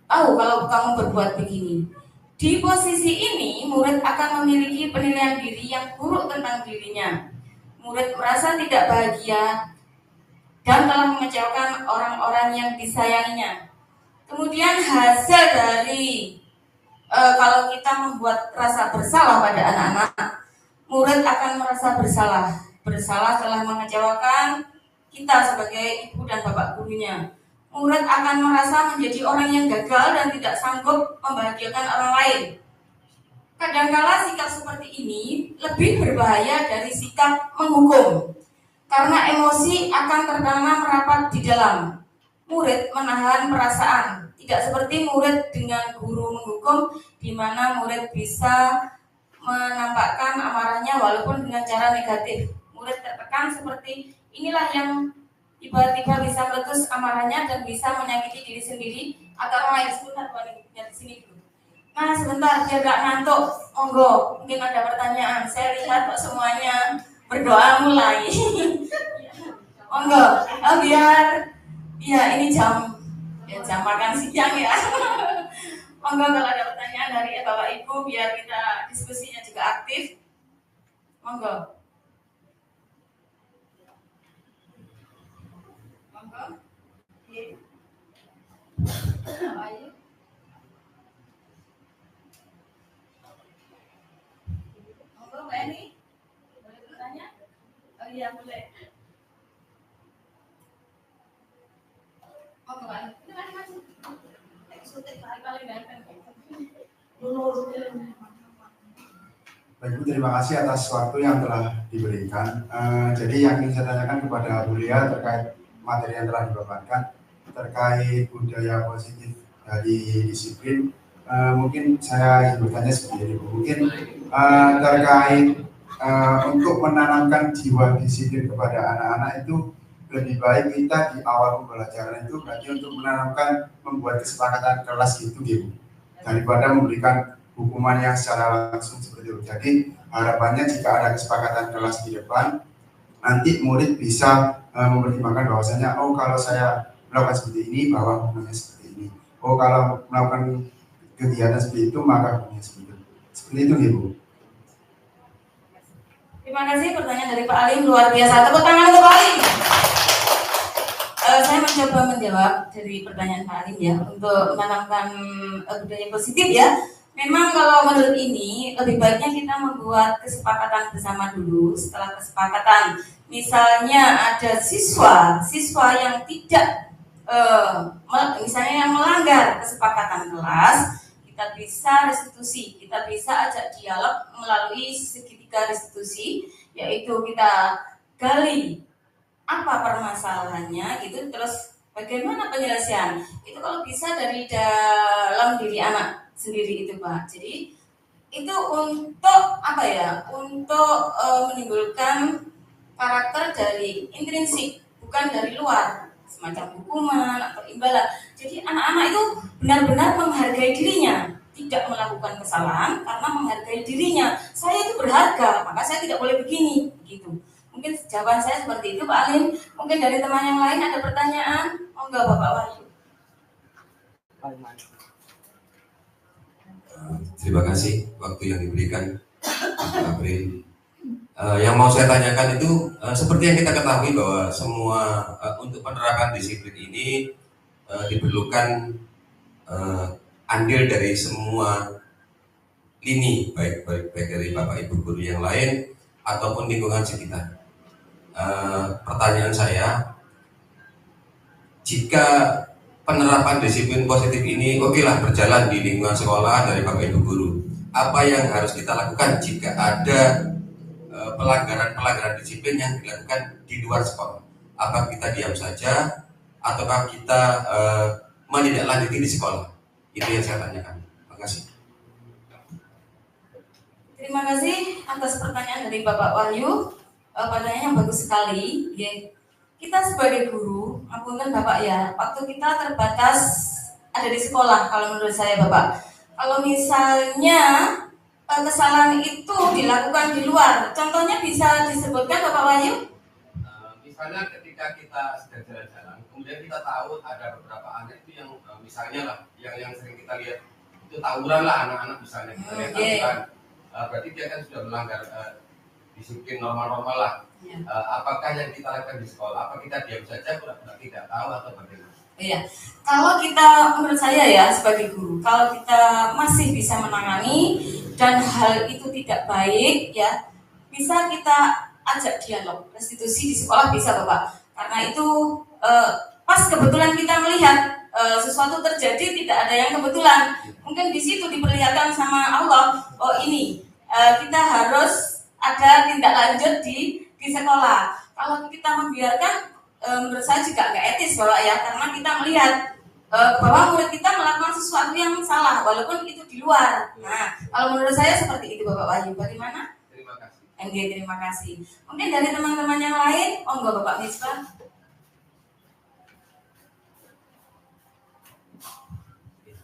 tahu kalau kamu berbuat begini. Di posisi ini, murid akan memiliki penilaian diri yang buruk tentang dirinya. Murid merasa tidak bahagia dan telah mengecewakan orang-orang yang disayanginya. Kemudian hasil dari kalau kita membuat rasa bersalah pada anak-anak, murid akan merasa bersalah telah mengecewakan kita sebagai ibu dan bapak gurunya. Murid akan merasa menjadi orang yang gagal dan tidak sanggup membahagiakan orang lain. Kadangkala sikap seperti ini lebih berbahaya dari sikap menghukum, karena emosi akan tertanam rapat di dalam. Murid menahan perasaan tidak seperti murid dengan guru menghukum, di mana murid bisa menampakkan amarahnya walaupun dengan cara negatif. Murid tertekan seperti inilah yang tiba-tiba bisa meletus amarahnya dan bisa menyakiti diri sendiri atau orang lain. Sebentar, di sini dulu. Nah, sebentar, biar gak ngantuk. Monggo, mungkin ada pertanyaan. Saya lihat kok semuanya berdoa mulai. Monggo, biar ini jam makan siang ya. Monggo kalau ada pertanyaan dari Bapak Ibu biar kita diskusinya juga aktif. Monggo. Monggo. Ayo. Monggo Mbak Eni. Boleh bertanya? Oh iya, boleh. Monggo Mbak Eni. Ini masih. Baik Bu, terima kasih atas waktu yang telah diberikan. Jadi yang ingin saya tanyakan kepada Bulia terkait materi yang telah dipaparkan terkait budaya positif dari disiplin. Mungkin saya ingin bertanya seperti ini Bu. Mungkin terkait untuk menanamkan jiwa disiplin kepada anak-anak itu lebih baik kita di awal pembelajaran itu berarti untuk menanamkan membuat kesepakatan kelas gitu Bu, daripada memberikan hukuman yang secara langsung seperti itu. Jadi harapannya jika ada kesepakatan kelas di depan, nanti murid bisa mempertimbangkan bahwasanya kalau saya melakukan seperti ini bahwa hukumannya seperti ini. Kalau melakukan kegiatan seperti itu maka hukumannya seperti itu. Seperti itu Bu. Terima kasih pertanyaan dari Pak Alim, luar biasa. Tepuk tangan untuk Pak Alim. Saya mencoba menjawab dari pertanyaan Pak Alim ya, untuk menanamkan budaya positif ya. Memang kalau menurut ini lebih baiknya kita membuat kesepakatan bersama dulu. Setelah kesepakatan, misalnya ada siswa yang tidak misalnya yang melanggar kesepakatan kelas, kita bisa restitusi, kita bisa ajak dialog melalui segitiga restitusi, yaitu kita gali apa permasalahannya gitu, terus bagaimana penyelesaian itu kalau bisa dari dalam diri anak sendiri itu Pak. Jadi itu untuk apa ya, untuk menimbulkan karakter dari intrinsik, bukan dari luar, semacam hukuman atau imbalan. Jadi anak-anak itu benar-benar menghargai dirinya, tidak melakukan kesalahan karena menghargai dirinya. Saya itu berharga, maka saya tidak boleh begini gitu. Mungkin jawaban saya seperti itu Pak Alim. Mungkin dari teman yang lain ada pertanyaan? Oh enggak Bapak Wahyu. Terima kasih waktu yang diberikan Pak April. Yang mau saya tanyakan itu seperti yang kita ketahui bahwa semua untuk penerapan disiplin ini diperlukan andil dari semua lini, baik dari Bapak Ibu guru yang lain ataupun lingkungan sekitar. Pertanyaan saya, jika penerapan disiplin positif ini okelah berjalan di lingkungan sekolah dari Bapak Ibu guru, apa yang harus kita lakukan jika ada pelanggaran disiplin yang dilakukan di luar sekolah? Apakah kita diam saja ataukah kita menindaklanjuti di sekolah? Itu yang saya tanyakan. Terima kasih. Terima kasih atas pertanyaan dari Bapak Wahyu. Pertanyaan yang bagus sekali. Kita sebagai guru, ampunkan Bapak ya, waktu kita terbatas ada di sekolah kalau menurut saya Bapak. Kalau misalnya kesalahan itu dilakukan di luar, contohnya bisa disebutkan Bapak Wahyu? Misalnya ketika kita sedang jalan-jalan, kemudian kita tahu ada beberapa anak itu yang misalnya lah, yang sering kita lihat itu tawuran lah anak-anak misalnya kita lihat tawuran, berarti dia kan sudah melanggar disiplin normal-normal lah. Apakah yang kita lakukan di sekolah, apa kita diam saja pura-pura tidak tahu atau bagaimana? Iya, kalau kita menurut saya ya sebagai guru, kalau kita masih bisa menangani dan hal itu tidak baik ya, bisa kita ajak dialog, restitusi di sekolah bisa Bapak. Karena itu pas kebetulan kita melihat sesuatu terjadi, tidak ada yang kebetulan. Mungkin di situ diperlihatkan sama Allah, oh ini kita harus ada tindak lanjut di sekolah. Kalau kita membiarkan, menurut saya juga nggak etis Bapak ya, karena kita melihat bahwa murid kita melakukan sesuatu yang salah walaupun itu di luar. Nah, kalau menurut saya seperti itu Bapak Wahyu. Bagaimana? Terima kasih. Terima kasih. Mungkin dari teman-teman yang lain, monggo Bapak Misbah.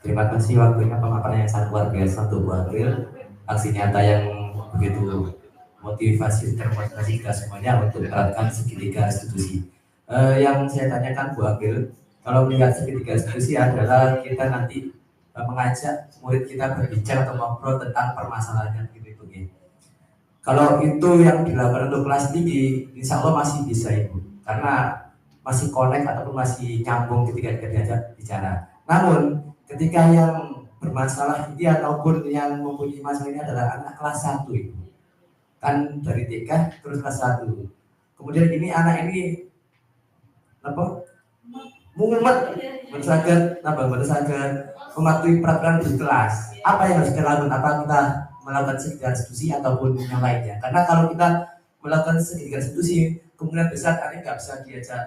Terima kasih waktunya pemaparan yang sangat luar biasa untuk Bu April. Aksi nyata yang begitu motivasi termotivasi kita semuanya untuk menerapkan segitiga restitusi. Yang saya tanyakan Bu April, kalau melihat segitiga restitusi adalah kita nanti mengajak murid kita berbicara atau ngobrol tentang permasalahan gitu. Kalau itu yang dilakukan untuk kelas tinggi, insya Allah masih bisa Ibu, karena masih connect ataupun masih nyambung ketika kita diajak bicara. Namun ketika yang bermasalah ini ataupun yang mempunyai masalah ini adalah anak kelas 1 Ibu, kan dari TK terus kelas 1. Kemudian ini anak ini apa? Mumet, bersagat, mematuhi peraturan di kelas. Apa yang harus kita lakukan? Apa kita melakukan segitiga restitusi ataupun yang lainnya? Karena kalau kita melakukan segitiga restitusi, kemungkinan besar anak nggak bisa diajak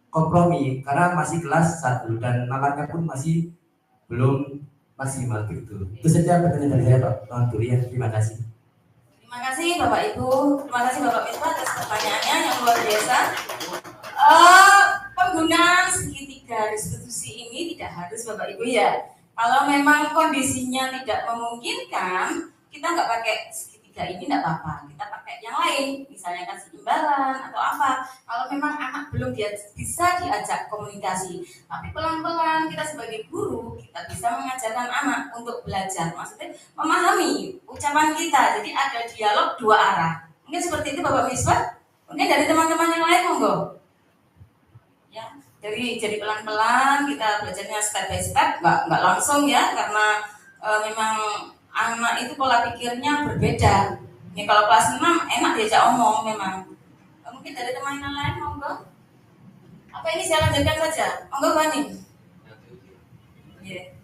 kompromi karena masih kelas 1 dan nalarnya pun masih belum maksimal begitu. Itu saja pertanyaan dari saya Pak Tulian. Terima kasih. Terima kasih Bapak Ibu. Terima kasih Bapak Misbah atas pertanyaannya yang luar biasa. Penggunaan segitiga restitusi ini tidak harus Bapak Ibu ya. Kalau memang kondisinya tidak memungkinkan, kita nggak pakai segitiga ini nggak apa-apa. Kita pakai yang lain, misalnya kasih imbalan atau apa. Kalau memang anak belum bisa diajak komunikasi, tapi pelan-pelan kita sebagai guru kita bisa mengajarkan anak untuk belajar. Maksudnya memahami ucapan kita. Jadi ada dialog dua arah. Mungkin seperti itu Bapak Misbah. Mungkin dari teman-teman yang lain monggo. Ya, jadi pelan-pelan kita belajarnya step by step, nggak langsung ya, karena memang anak itu pola pikirnya berbeda. Ini kalau kelas 6 enak diajak omong memang. Mungkin dari teman yang lain monggo. Apa ini saya lanjutkan saja? Monggo Bani. Yeah.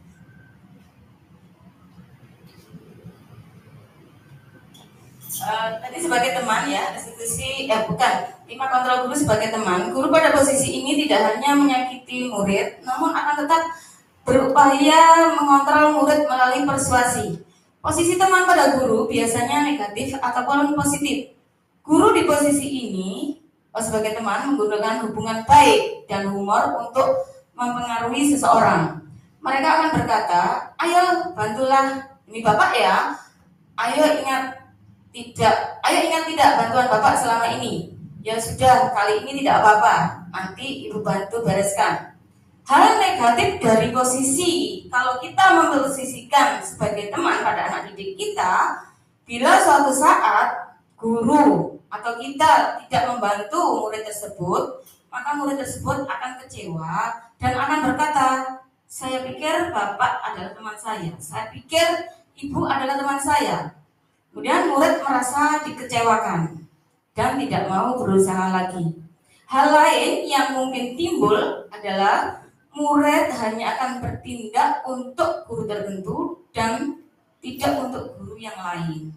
Tadi sebagai teman ya, restitusi bukan. 5 kontrol guru sebagai teman. Guru pada posisi ini tidak hanya menyakiti murid, namun akan tetap berupaya mengontrol murid melalui persuasi. Posisi teman pada guru biasanya negatif ataupun positif. Guru di posisi ini sebagai teman menggunakan hubungan baik dan humor untuk mempengaruhi seseorang. Mereka akan berkata, ayo bantulah ini Bapak ya, ayo ingat tidak bantuan Bapak selama ini. Ya sudah, kali ini tidak apa-apa, nanti Ibu bantu bereskan. Hal negatif dari posisi, kalau kita memposisikan sebagai teman pada anak didik kita, bila suatu saat guru atau kita tidak membantu murid tersebut, maka murid tersebut akan kecewa dan akan berkata, saya pikir Bapak adalah teman saya pikir Ibu adalah teman saya. Kemudian murid merasa dikecewakan dan tidak mau berusaha lagi. Hal lain yang mungkin timbul adalah murid hanya akan bertindak untuk guru tertentu dan tidak untuk guru yang lain.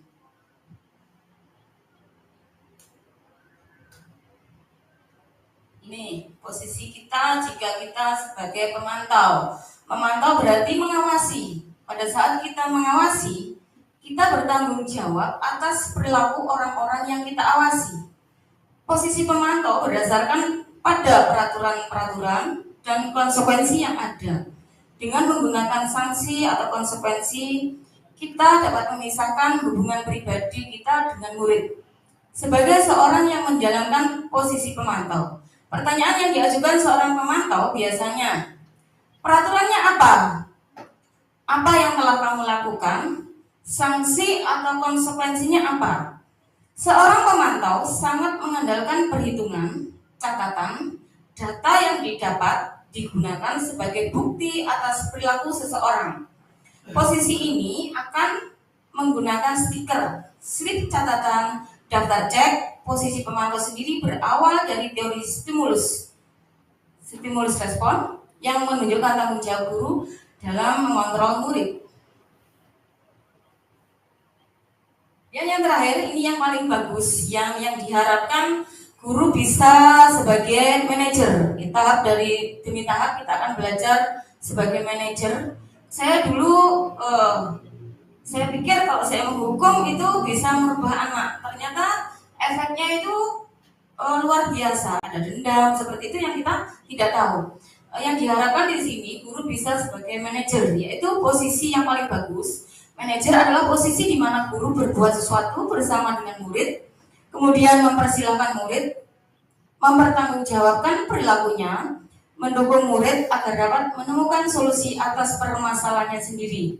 Ini posisi kita jika kita sebagai pemantau. Memantau berarti mengawasi. Pada saat kita mengawasi, kita bertanggung jawab atas perilaku orang-orang yang kita awasi. Posisi pemantau berdasarkan pada peraturan-peraturan dan konsekuensi yang ada. Dengan menggunakan sanksi atau konsekuensi, kita dapat memisahkan hubungan pribadi kita dengan murid. Sebagai seorang yang menjalankan posisi pemantau, pertanyaan yang diajukan seorang pemantau biasanya, peraturannya apa? Apa yang telah kamu lakukan? Sanksi atau konsekuensinya apa? Seorang pemantau sangat mengandalkan perhitungan, catatan, data yang didapat digunakan sebagai bukti atas perilaku seseorang. Posisi ini akan menggunakan stiker, slip catatan, daftar cek. Posisi pemantau sendiri berawal dari teori stimulus respon yang menunjukkan tanggung jawab guru dalam mengontrol murid. Dan yang terakhir, ini yang paling bagus, yang diharapkan guru bisa sebagai manajer. Tahap demi tahap kita akan belajar sebagai manajer, saya dulu saya pikir kalau saya menghukum itu bisa merubah anak. Ternyata efeknya itu luar biasa. Ada dendam seperti itu yang kita tidak tahu. Yang diharapkan di sini guru bisa sebagai manajer, yaitu posisi yang paling bagus. Manajer adalah posisi di mana guru berbuat sesuatu bersama dengan murid, kemudian mempersilahkan murid, mempertanggungjawabkan perilakunya, mendukung murid agar dapat menemukan solusi atas permasalahannya sendiri.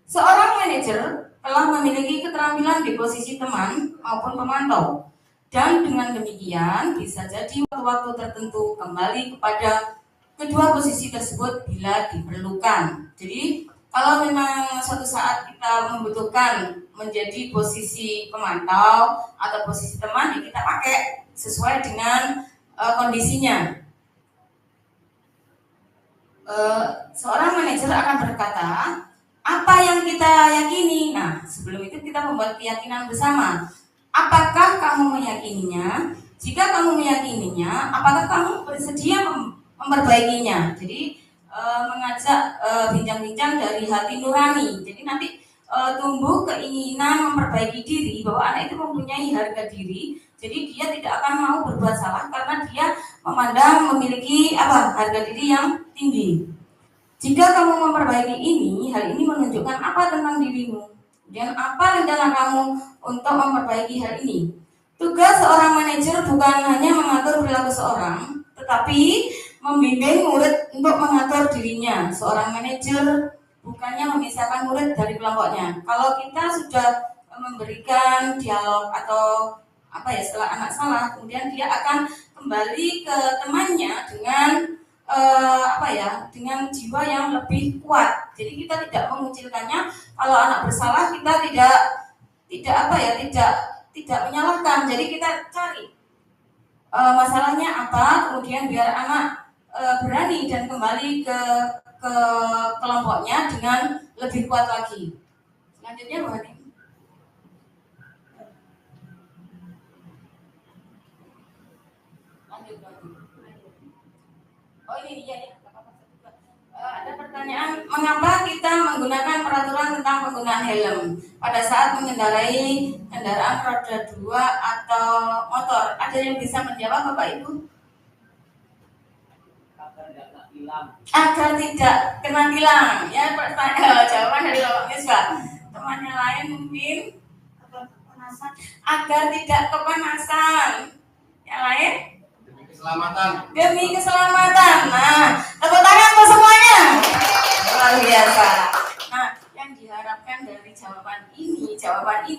Seorang manajer telah memiliki keterampilan di posisi teman maupun pemantau, dan dengan demikian bisa jadi waktu-waktu tertentu kembali kepada kedua posisi tersebut bila diperlukan. Jadi kalau memang suatu saat kita membutuhkan menjadi posisi pemantau atau posisi teman, ya kita pakai sesuai dengan kondisinya. Seorang manajer akan berkata, apa yang kita yakini? Nah, sebelum itu kita membuat keyakinan bersama. Apakah kamu meyakininya? Jika kamu meyakininya, apakah kamu bersedia memperbaikinya? Jadi mengajak bincang-bincang dari hati nurani. Jadi nanti tumbuh keinginan memperbaiki diri, bahwa anak itu mempunyai harga diri. Jadi dia tidak akan mau berbuat salah karena dia memandang memiliki harga diri yang tinggi. Jika kamu memperbaiki ini, hal ini menunjukkan apa tentang dirimu, dan apa rencana kamu untuk memperbaiki hal ini. Tugas seorang manajer bukan hanya mengatur perilaku seorang, tetapi membimbing murid untuk mengatur dirinya. Seorang manajer bukannya memisahkan murid dari kelompoknya. Kalau kita sudah memberikan dialog atau setelah anak salah, kemudian dia akan kembali ke temannya dengan dengan jiwa yang lebih kuat. Jadi kita tidak mengucilkannya. Kalau anak bersalah, kita tidak menyalahkan. Jadi kita cari masalahnya apa, kemudian biar anak berani dan kembali ke kelompoknya dengan lebih kuat lagi. Selanjutnya Bu Hani. Oh ini dia ya. Ada pertanyaan, mengapa kita menggunakan peraturan tentang penggunaan helm pada saat mengendarai kendaraan roda 2 atau motor? Ada yang bisa menjawab Bapak Ibu? Agar tidak kena tilang. Ya, jawaban dari Bapak Misbah. Temannya lain mungkin agar tidak kepanasan. Yang lain? Demi keselamatan. Nah, tepuk tangan untuk semuanya. Luar biasa. Nah, yang diharapkan dari jawaban ini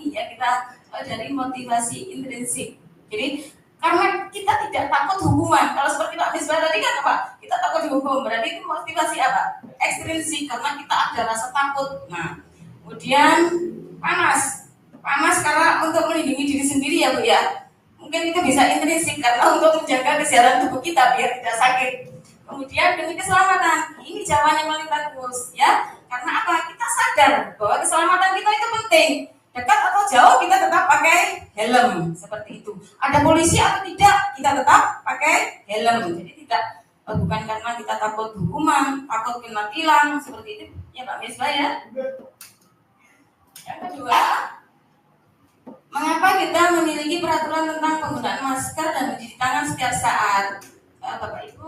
ya kita dari motivasi intrinsik. Jadi karena kita tidak takut hukuman. Kalau seperti Pak Misbah tadi kan apa? Kita takut dihukum. Berarti itu motivasi apa? Ekstrinsik, karena kita ada rasa takut. Nah, kemudian panas karena untuk melindungi diri sendiri ya Bu ya. Mungkin itu bisa intrinsik karena untuk menjaga kesehatan tubuh kita biar tidak sakit. Kemudian demi keselamatan, ini jawaban yang paling bagus ya. Karena apa? Kita sadar bahwa keselamatan kita itu penting. Dekat atau jauh kita tetap pakai helm, seperti itu. Ada polisi atau tidak, kita tetap pakai helm. Jadi bukan karena kita takut hukuman, takut kena tilang, seperti itu ya Pak Misbah ya. Yang kedua, mengapa kita memiliki peraturan tentang penggunaan masker dan mencuci tangan setiap saat? Bapak Ibu,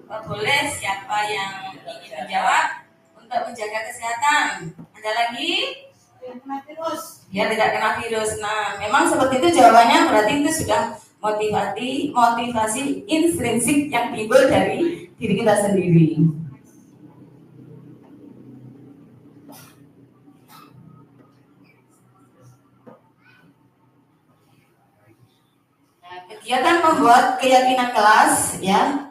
boleh siapa yang ingin menjawab untuk menjaga kesehatan? Ada lagi? Biar tidak kena virus. Nah, memang seperti itu jawabannya, berarti itu sudah motivasi intrinsik yang timbul dari diri kita sendiri. Kegiatan membuat keyakinan kelas ya.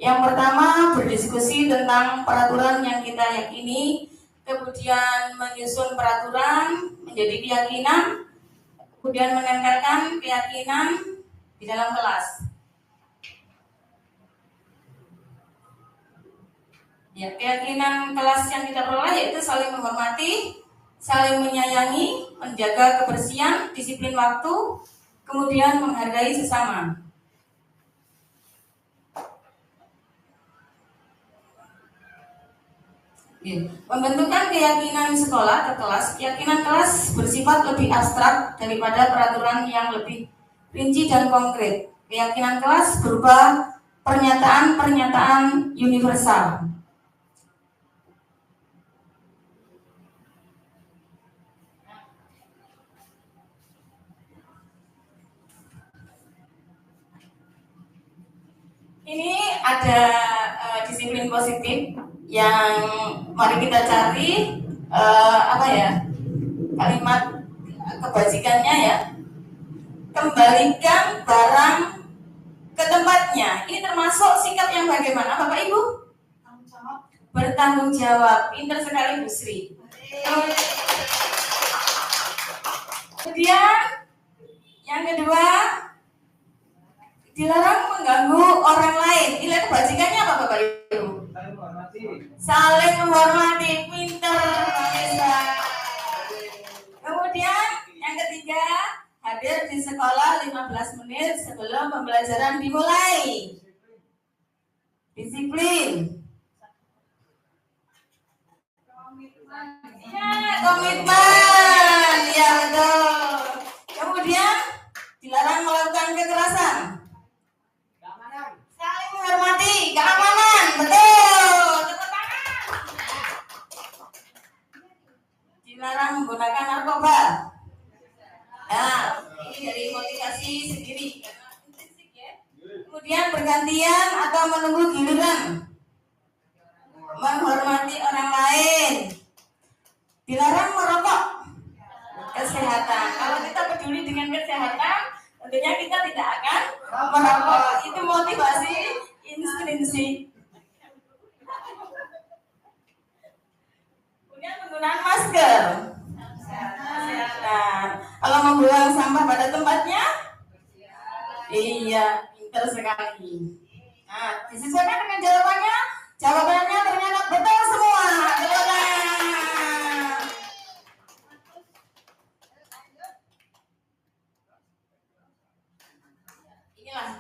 Yang pertama berdiskusi tentang peraturan yang kita yakini, kemudian menyusun peraturan menjadi keyakinan, kemudian menempelkan keyakinan di dalam kelas. Ya, keyakinan kelas yang kita peroleh yaitu saling menghormati, saling menyayangi, menjaga kebersihan, disiplin waktu, kemudian menghargai sesama. Pembentukan keyakinan sekolah atau kelas, keyakinan kelas bersifat lebih abstrak daripada peraturan yang lebih rinci dan konkret. Keyakinan kelas berupa pernyataan-pernyataan universal. Ini ada disiplin positif yang mari kita cari kalimat kebajikannya ya. Kembalikan barang ke tempatnya. Ini termasuk sikap yang bagaimana, Bapak Ibu? Bertanggung jawab. Pinter sekali Bu Sri. Kemudian yang kedua, dilarang mengganggu orang lain. Nilai kebajikannya apa, Bapak Ibu? Saling menghormati. Pinter, Vanessa. Kemudian yang ketiga, hadir di sekolah 15 menit sebelum pembelajaran dimulai. Disiplin. Ya, komitmen. Ya, betul. Kemudian dilarang melakukan kekerasan. Saling menghormati, keamanan. Betul. Tepuk tangan. Dilarang menggunakan narkoba. Nah, ini dari motivasi sendiri. Kemudian bergantian atau menunggu giliran. Menghormati orang lain. Dilarang merokok. Kesehatan. Kalau kita peduli dengan kesehatan, tentunya kita tidak akan merokok. Itu motivasi intrinsik. Kemudian penggunaan masker. Kesehatan. Kalau membuang sampah pada tempatnya, iya, pintar sekali. Nah, disesuaikan dengan jawabannya. Jawabannya ternyata betul semua. Inilah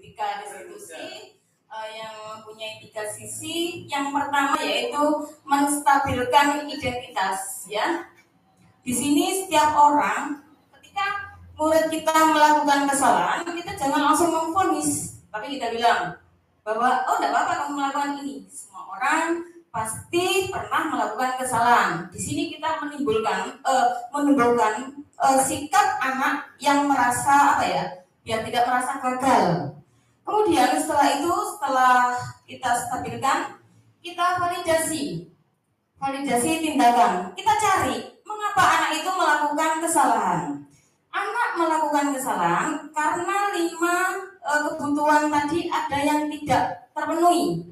tiga institusi yang mempunyai tiga sisi. Yang pertama yaitu menstabilkan identitas, ya. Di sini setiap orang, ketika murid kita melakukan kesalahan, kita jangan langsung memvonis, tapi kita bilang bahwa oh, tidak apa-apa kamu melakukan ini. Semua orang pasti pernah melakukan kesalahan. Di sini kita menimbulkan sikap anak yang merasa biar tidak merasa gagal. Kemudian setelah kita stabilkan, kita validasi tindakan. Kita cari mengapa anak itu melakukan kesalahan. Anak melakukan kesalahan karena 5 kebutuhan tadi ada yang tidak terpenuhi.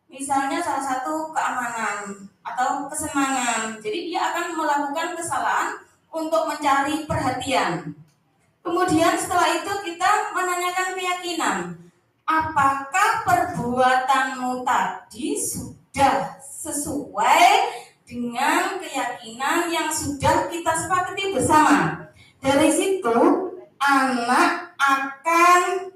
Misalnya salah satu keamanan atau kesenangan. Jadi dia akan melakukan kesalahan untuk mencari perhatian. Kemudian setelah itu kita menanyakan keyakinan. Apakah perbuatanmu tadi sudah sesuai dengan keyakinan yang sudah kita sepakati bersama? Dari situ anak akan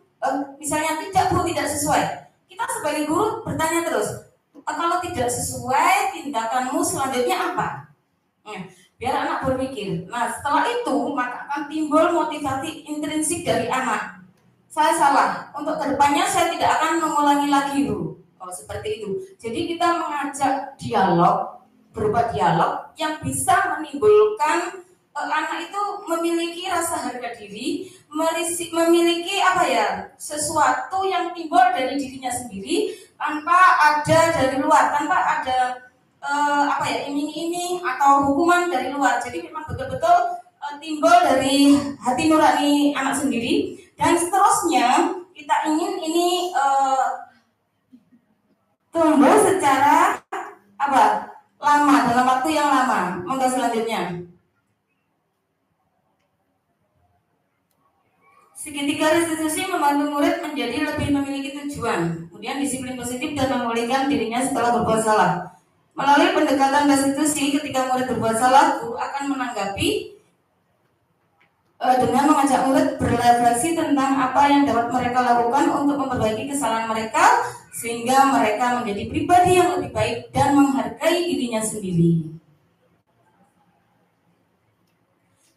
misalnya tidak sesuai. Kita sebagai guru bertanya terus, kalau tidak sesuai tindakanmu selanjutnya apa? Biar anak berpikir. Nah setelah itu maka akan timbul motivasi intrinsik dari anak. Saya salah, untuk kedepannya saya tidak akan mengulangi lagi Bu. Seperti itu. Jadi kita mengajak dialog, berupa dialog yang bisa menimbulkan anak itu memiliki rasa harga diri, memiliki sesuatu yang timbul dari dirinya sendiri tanpa ada dari luar, tanpa ada iming-iming atau hukuman dari luar. Jadi memang betul-betul timbul dari hati nurani anak sendiri. Dan seterusnya kita ingin ini tumbuh secara lama, dalam waktu yang lama. Monggo selanjutnya. Segitiga restitusi membantu murid menjadi lebih memiliki tujuan, kemudian disiplin positif dan memulihkan dirinya setelah berbuat salah. Melalui pendekatan restitusi, ketika murid berbuat salah, guru akan menanggapi dengan mengajak murid berefleksi tentang apa yang dapat mereka lakukan untuk memperbaiki kesalahan mereka sehingga mereka menjadi pribadi yang lebih baik dan menghargai dirinya sendiri.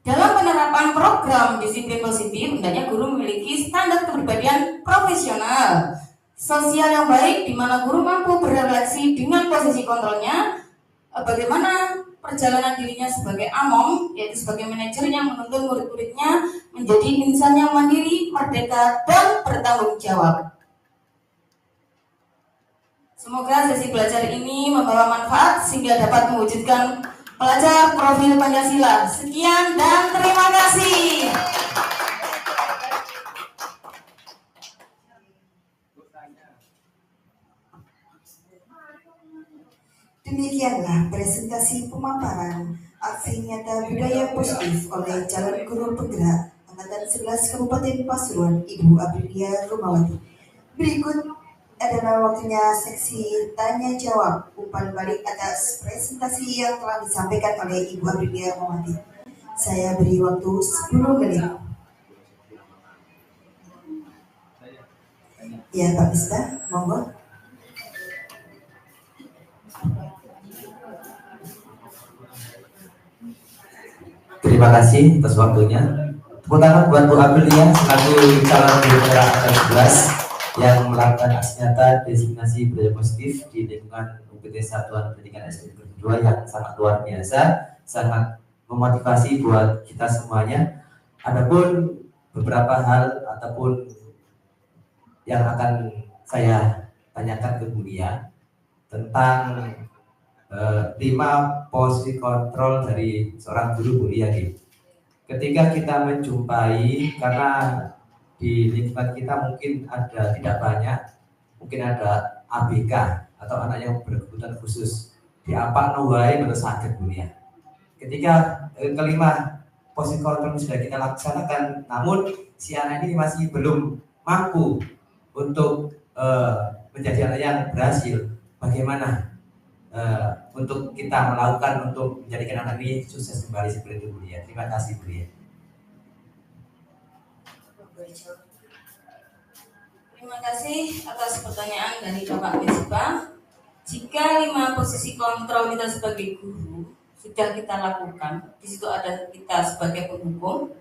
Dalam penerapan program disiplin positif, hendaknya guru memiliki standar kepribadian profesional, sosial yang baik, di mana guru mampu berrelasi dengan posisi kontrolnya, bagaimana perjalanan dirinya sebagai among, yaitu sebagai manajer yang menuntun murid-muridnya menjadi insan yang mandiri, merdeka, dan bertanggung jawab. Semoga sesi belajar ini membawa manfaat sehingga dapat mewujudkan pelajar profil Pancasila. Sekian dan terima kasih. Demikianlah presentasi pemaparan aksi nyata budaya positif oleh calon guru penggerak Angkatan 11 Kabupaten Pasuruan, Ibu Aprilia Rumawati. Berikut adalah waktunya seksi tanya jawab umpan balik atas presentasi yang telah disampaikan oleh Ibu Aprilia Rumawati. Saya beri waktu 10 menit. Ya, Pak Miftah, monggo. Terima kasih atas waktunya. Tepuk tangan buat Bu Aprilia selaku calon guru penggerak Angkatan 11 yang melakukan aksi nyata designasi budaya positif di lingkungan UPT Satuan Pendidikan SD Negeri 2 yang sangat luar biasa, sangat memotivasi buat kita semuanya. Adapun beberapa hal ataupun yang akan saya tanyakan ke Bulia tentang 5 posisi kontrol dari seorang guru Bulia. Ketika kita menjumpai, karena di lingkungan kita mungkin ada tidak banyak, mungkin ada ABK atau anak yang berkebutuhan khusus di apa nuwai menurut sakit dunia. Ketika kelima posisi kontrol sudah kita laksanakan, namun si anak ini masih belum mampu untuk menjadi anak yang berhasil. Bagaimana untuk kita melakukan untuk menjadikan anak ini sukses kembali seperti itu, Bulia? Terima kasih, Bulia. Terima kasih atas pertanyaan dari Bapak Misbah. Jika 5 posisi kontrol kita sebagai guru sudah kita lakukan, di situ ada kita sebagai pendukung,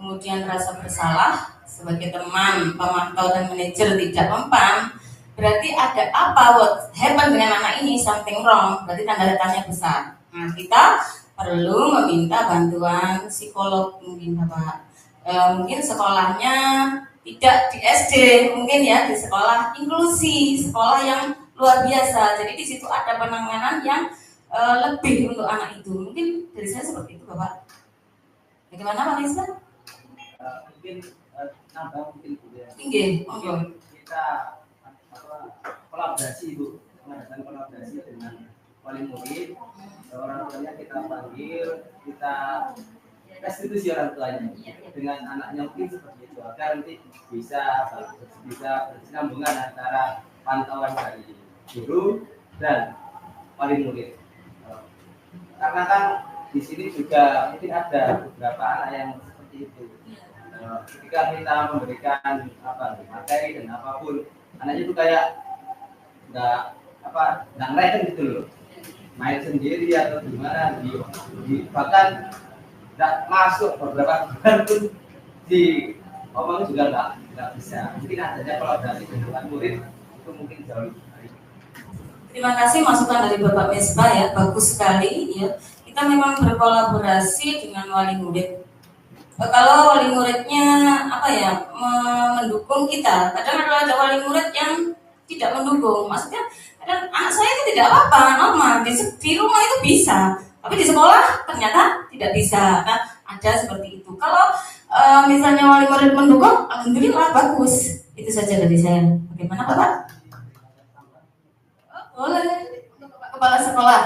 kemudian rasa bersalah sebagai teman, pemantau dan manajer tidak mempan, berarti ada apa, what happen dengan anak ini, something wrong, berarti tanda tanya besar. Nah, kita perlu meminta bantuan psikolog mungkin Bapak. Mungkin sekolahnya tidak di SD, mungkin ya di sekolah inklusi, sekolah yang luar biasa. Jadi di situ ada penanganan yang lebih untuk anak itu. Mungkin dari saya seperti itu, Bapak. Bagaimana, Pak Nisa? Mungkin nambah mungkin ya. Tinggi, kita kolaborasi Bu, mengadakan kolaborasi dengan wali murid, orang tuanya kita panggil, kita restitusi orang tuanya dengan anaknya mungkin seperti itu agar nanti bisa berkesinambungan antara pantauan dari guru dan wali murid. Karena kan di sini juga mungkin ada beberapa anak yang seperti itu. Ketika kita memberikan materi dan apapun, anaknya itu kayak nggak ngerti gitu loh, main sendiri atau gimana, bahkan tidak masuk beberapa bulan pun di omong juga nggak bisa. Mungkin adanya kolaborasi dengan murid itu mungkin jauh. Terima kasih masukan dari Bapak Misbah ya, bagus sekali ya. Kita memang berkolaborasi dengan wali murid. Kalau wali muridnya mendukung kita, kadang ada wali murid yang tidak mendukung. Maksudnya kadang anak saya itu tidak apa-apa, normal di rumah itu bisa. Tapi di sekolah ternyata tidak bisa. Nah, ada seperti itu. Kalau misalnya wali murid mendukung, alhamdulillah bagus. Itu saja dari saya. Bagaimana Bapak? Boleh. Untuk Bapak Kepala Sekolah.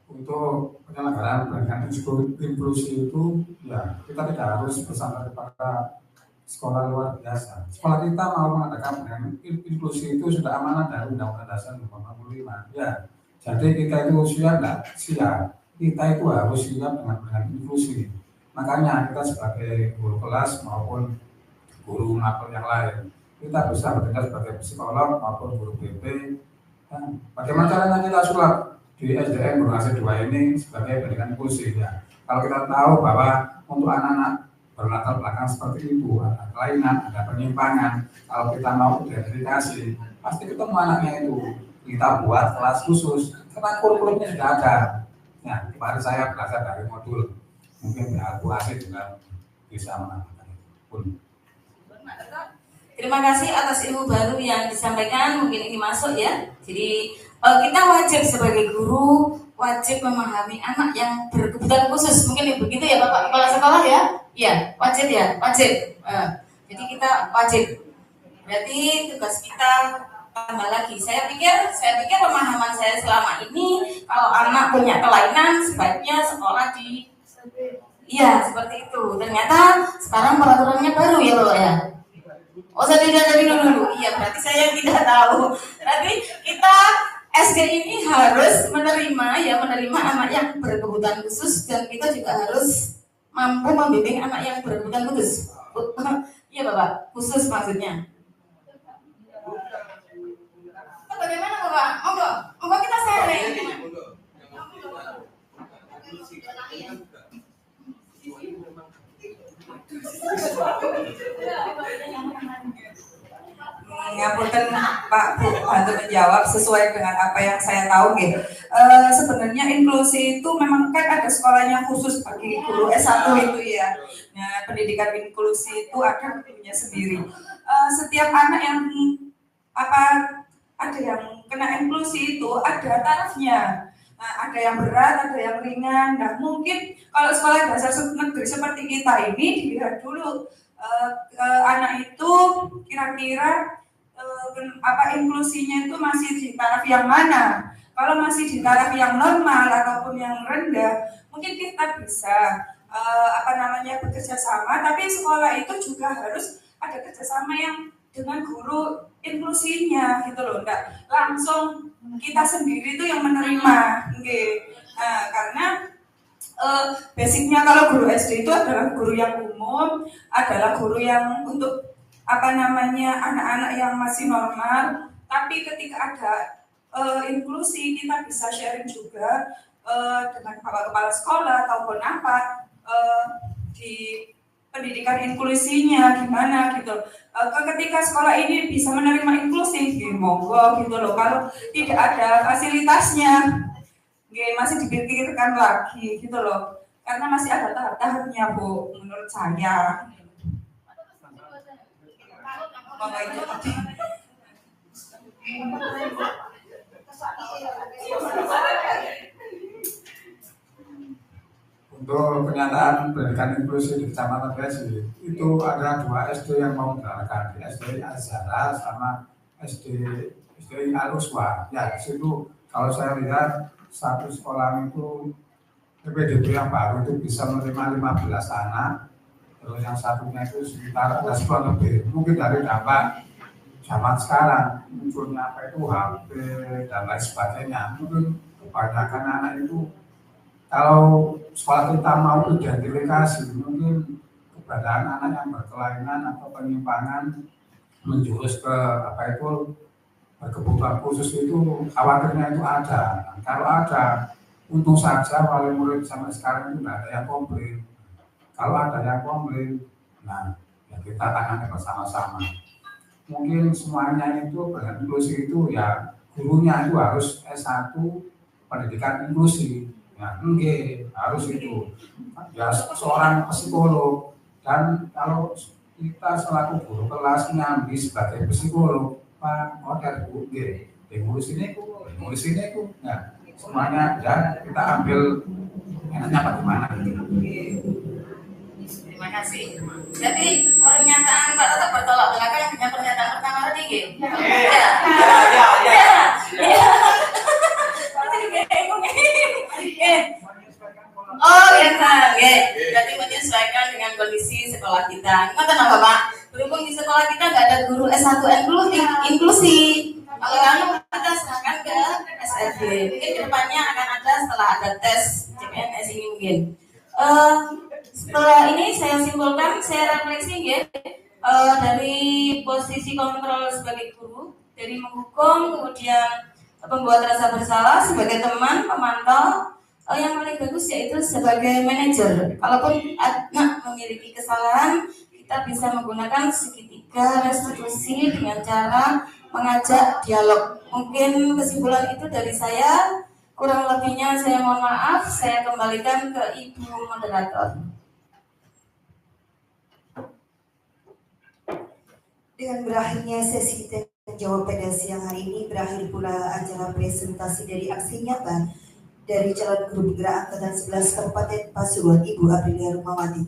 Untuk penyelenggaraan pendidikan inklusi itu, ya kita tidak harus bersandar kepada sekolah luar biasa. Sekolah kita mau mengadakan pendidikan inklusi itu sudah amanah dari Undang-Undang Dasar 45. Ya. Jadi kita itu siap, kita itu harus siap dengan inklusi. Makanya kita sebagai guru kelas maupun guru makro yang lain kita bisa bekerja sebagai psikolog maupun guru BP. Bagaimana caranya kita sulap di SDN Generasi 2 ini sebagai pendidikan inklusif ya. Kalau kita tahu bahwa untuk anak-anak berlatar belakang seperti itu, ada kelainan, ada penyimpangan, kalau kita mau identifikasi, pasti ketemu anaknya itu. Kita buat kelas khusus, karena kurikulumnya sudah ada. Ya, kemarin saya belajar dari modul, mungkin Bu Asyik juga bisa menambahkan itu. Terima kasih atas ilmu baru yang disampaikan, mungkin ini masuk ya. Jadi kita wajib sebagai guru wajib memahami anak yang berkebutuhan khusus, mungkin begitu ya Bapak Kepala Sekolah ya? Iya, wajib ya, wajib. Jadi kita wajib. Berarti tugas kita tambah lagi. Saya pikir pemahaman saya selama ini kalau anak punya kelainan sebaiknya sekolah di. Iya, seperti itu. Ternyata sekarang peraturannya baru ya Bapak ya. Oh, saya tidak dari dulu. Iya, berarti saya tidak tahu. Berarti kita SD ini harus menerima anak yang berkebutuhan khusus dan kita juga harus mampu membimbing anak yang berkebutuhan khusus. Iya Bapak, khusus maksudnya. Bagaimana Bapak? Monggo kita sharing. Ngapunten Pak Bu, bantu menjawab sesuai dengan apa yang saya tahu gitu. Sebenarnya inklusi itu memang kan ada sekolahnya khusus bagi guru S1 itu ya. Nah, pendidikan inklusi itu ada gurunya sendiri. Setiap anak yang ada yang kena inklusi itu ada tarafnya. Nah, ada yang berat, ada yang ringan. Nah, mungkin kalau sekolah dasar negeri seperti kita ini dilihat dulu anak itu kira-kira inklusinya itu masih di taraf yang mana. Kalau masih di taraf yang normal ataupun yang rendah, mungkin kita bisa bekerja sama. Tapi sekolah itu juga harus ada kerjasama yang dengan guru inklusinya gitu loh, enggak langsung kita sendiri itu yang menerima, okay. Nah, karena basicnya kalau guru SD itu adalah guru yang umum, adalah guru yang untuk anak-anak yang masih normal. Tapi ketika ada inklusi, kita bisa sharing juga dengan Bapak Kepala Sekolah ataupun di pendidikan inklusinya gimana gitu. Ketika sekolah ini bisa menerima inklusi, monggo gitu loh. Kalau tidak ada fasilitasnya, masih dipikirkan lagi gitu loh. Karena masih ada tahap-tahapnya Bu, menurut saya. Untuk kenyataan pendidikan inklusi di Kecamatan Besi itu ada 2 SD yang mau menjalankan, di SD Azhara sama SD Al-Uswa. Ya, di situ kalau saya lihat satu sekolah itu PPDB yang baru itu bisa menerima 15 anak, terus yang satunya itu sekitar ada 10 lebih. Mungkin dari dampak zaman sekarang munculnya HP dan lain sebagainya, mungkin kebanyakan anak itu kalau sekolah kita mau identifikasi, mungkin keberadaan anak yang berkelainan atau penyimpangan menjurus ke berkebutuhan khusus itu khawatirnya itu ada. Nah, kalau ada, untung saja wali murid sampai sekarang itu tidak ada yang komplain. Kalau ada yang komplain, nah ya kita tangani bersama-sama. Mungkin semuanya itu berinklusi itu ya gurunya itu harus S1 pendidikan inklusi. Ya, harus itu. Ya seorang psikolog, dan kalau kita selaku guru kelas nyambi sebagai psikolog, Pak model Bu, inklusi ini nah, semuanya ya kita ambil enaknya bagaimana gitu. Terima kasih. Jadi pernyataan Pak tetap bertolak belakang dengan pernyataan pertama tadi, gitu. Oh ya kan, berarti menyesuaikan dengan kondisi sekolah kita. Nggak tahu Bapak, berhubung di sekolah kita nggak ada guru S1 inklusi. Kalau kami ada serahkan ke SRD. Mungkin kedepannya akan ada setelah ada tes CPNS ini mungkin. Setelah ini saya simpulkan, saya refleksi dari posisi pendukung, kemudian pembuat rasa bersalah sebagai teman, pemantau, yang paling bagus yaitu sebagai manajer. Kalaupun anak memiliki kesalahan, kita bisa menggunakan segitiga restitusi dengan cara mengajak dialog. Mungkin kesimpulan itu dari saya. Kurang lebihnya saya mohon maaf. Saya kembalikan ke Ibu Moderator. Dengan berakhirnya sesi tanya jawab pada siang hari ini, berakhir pula acara presentasi dari aksi nyata dari calon grup gerak angkatan 11 Kabupaten Pasuruan, Ibu Aprilia Rumawati.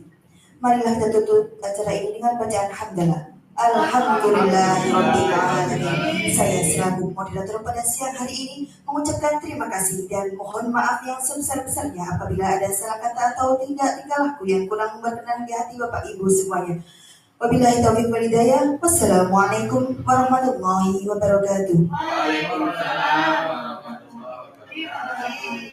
Marilah kita tutup acara ini dengan bacaan hamdalah. Alhamdulillahirabbil alamin. Saya selaku moderator pada siang hari ini mengucapkan terima kasih dan mohon maaf yang sebesar-besarnya apabila ada salah kata atau tingkah laku yang kurang berkenan di hati Bapak Ibu semuanya. Wabillahi taufiq wal hidayah. Wassalamualaikum warahmatullahi wabarakatuh. Waalaikumsalam warahmatullahi wabarakatuh.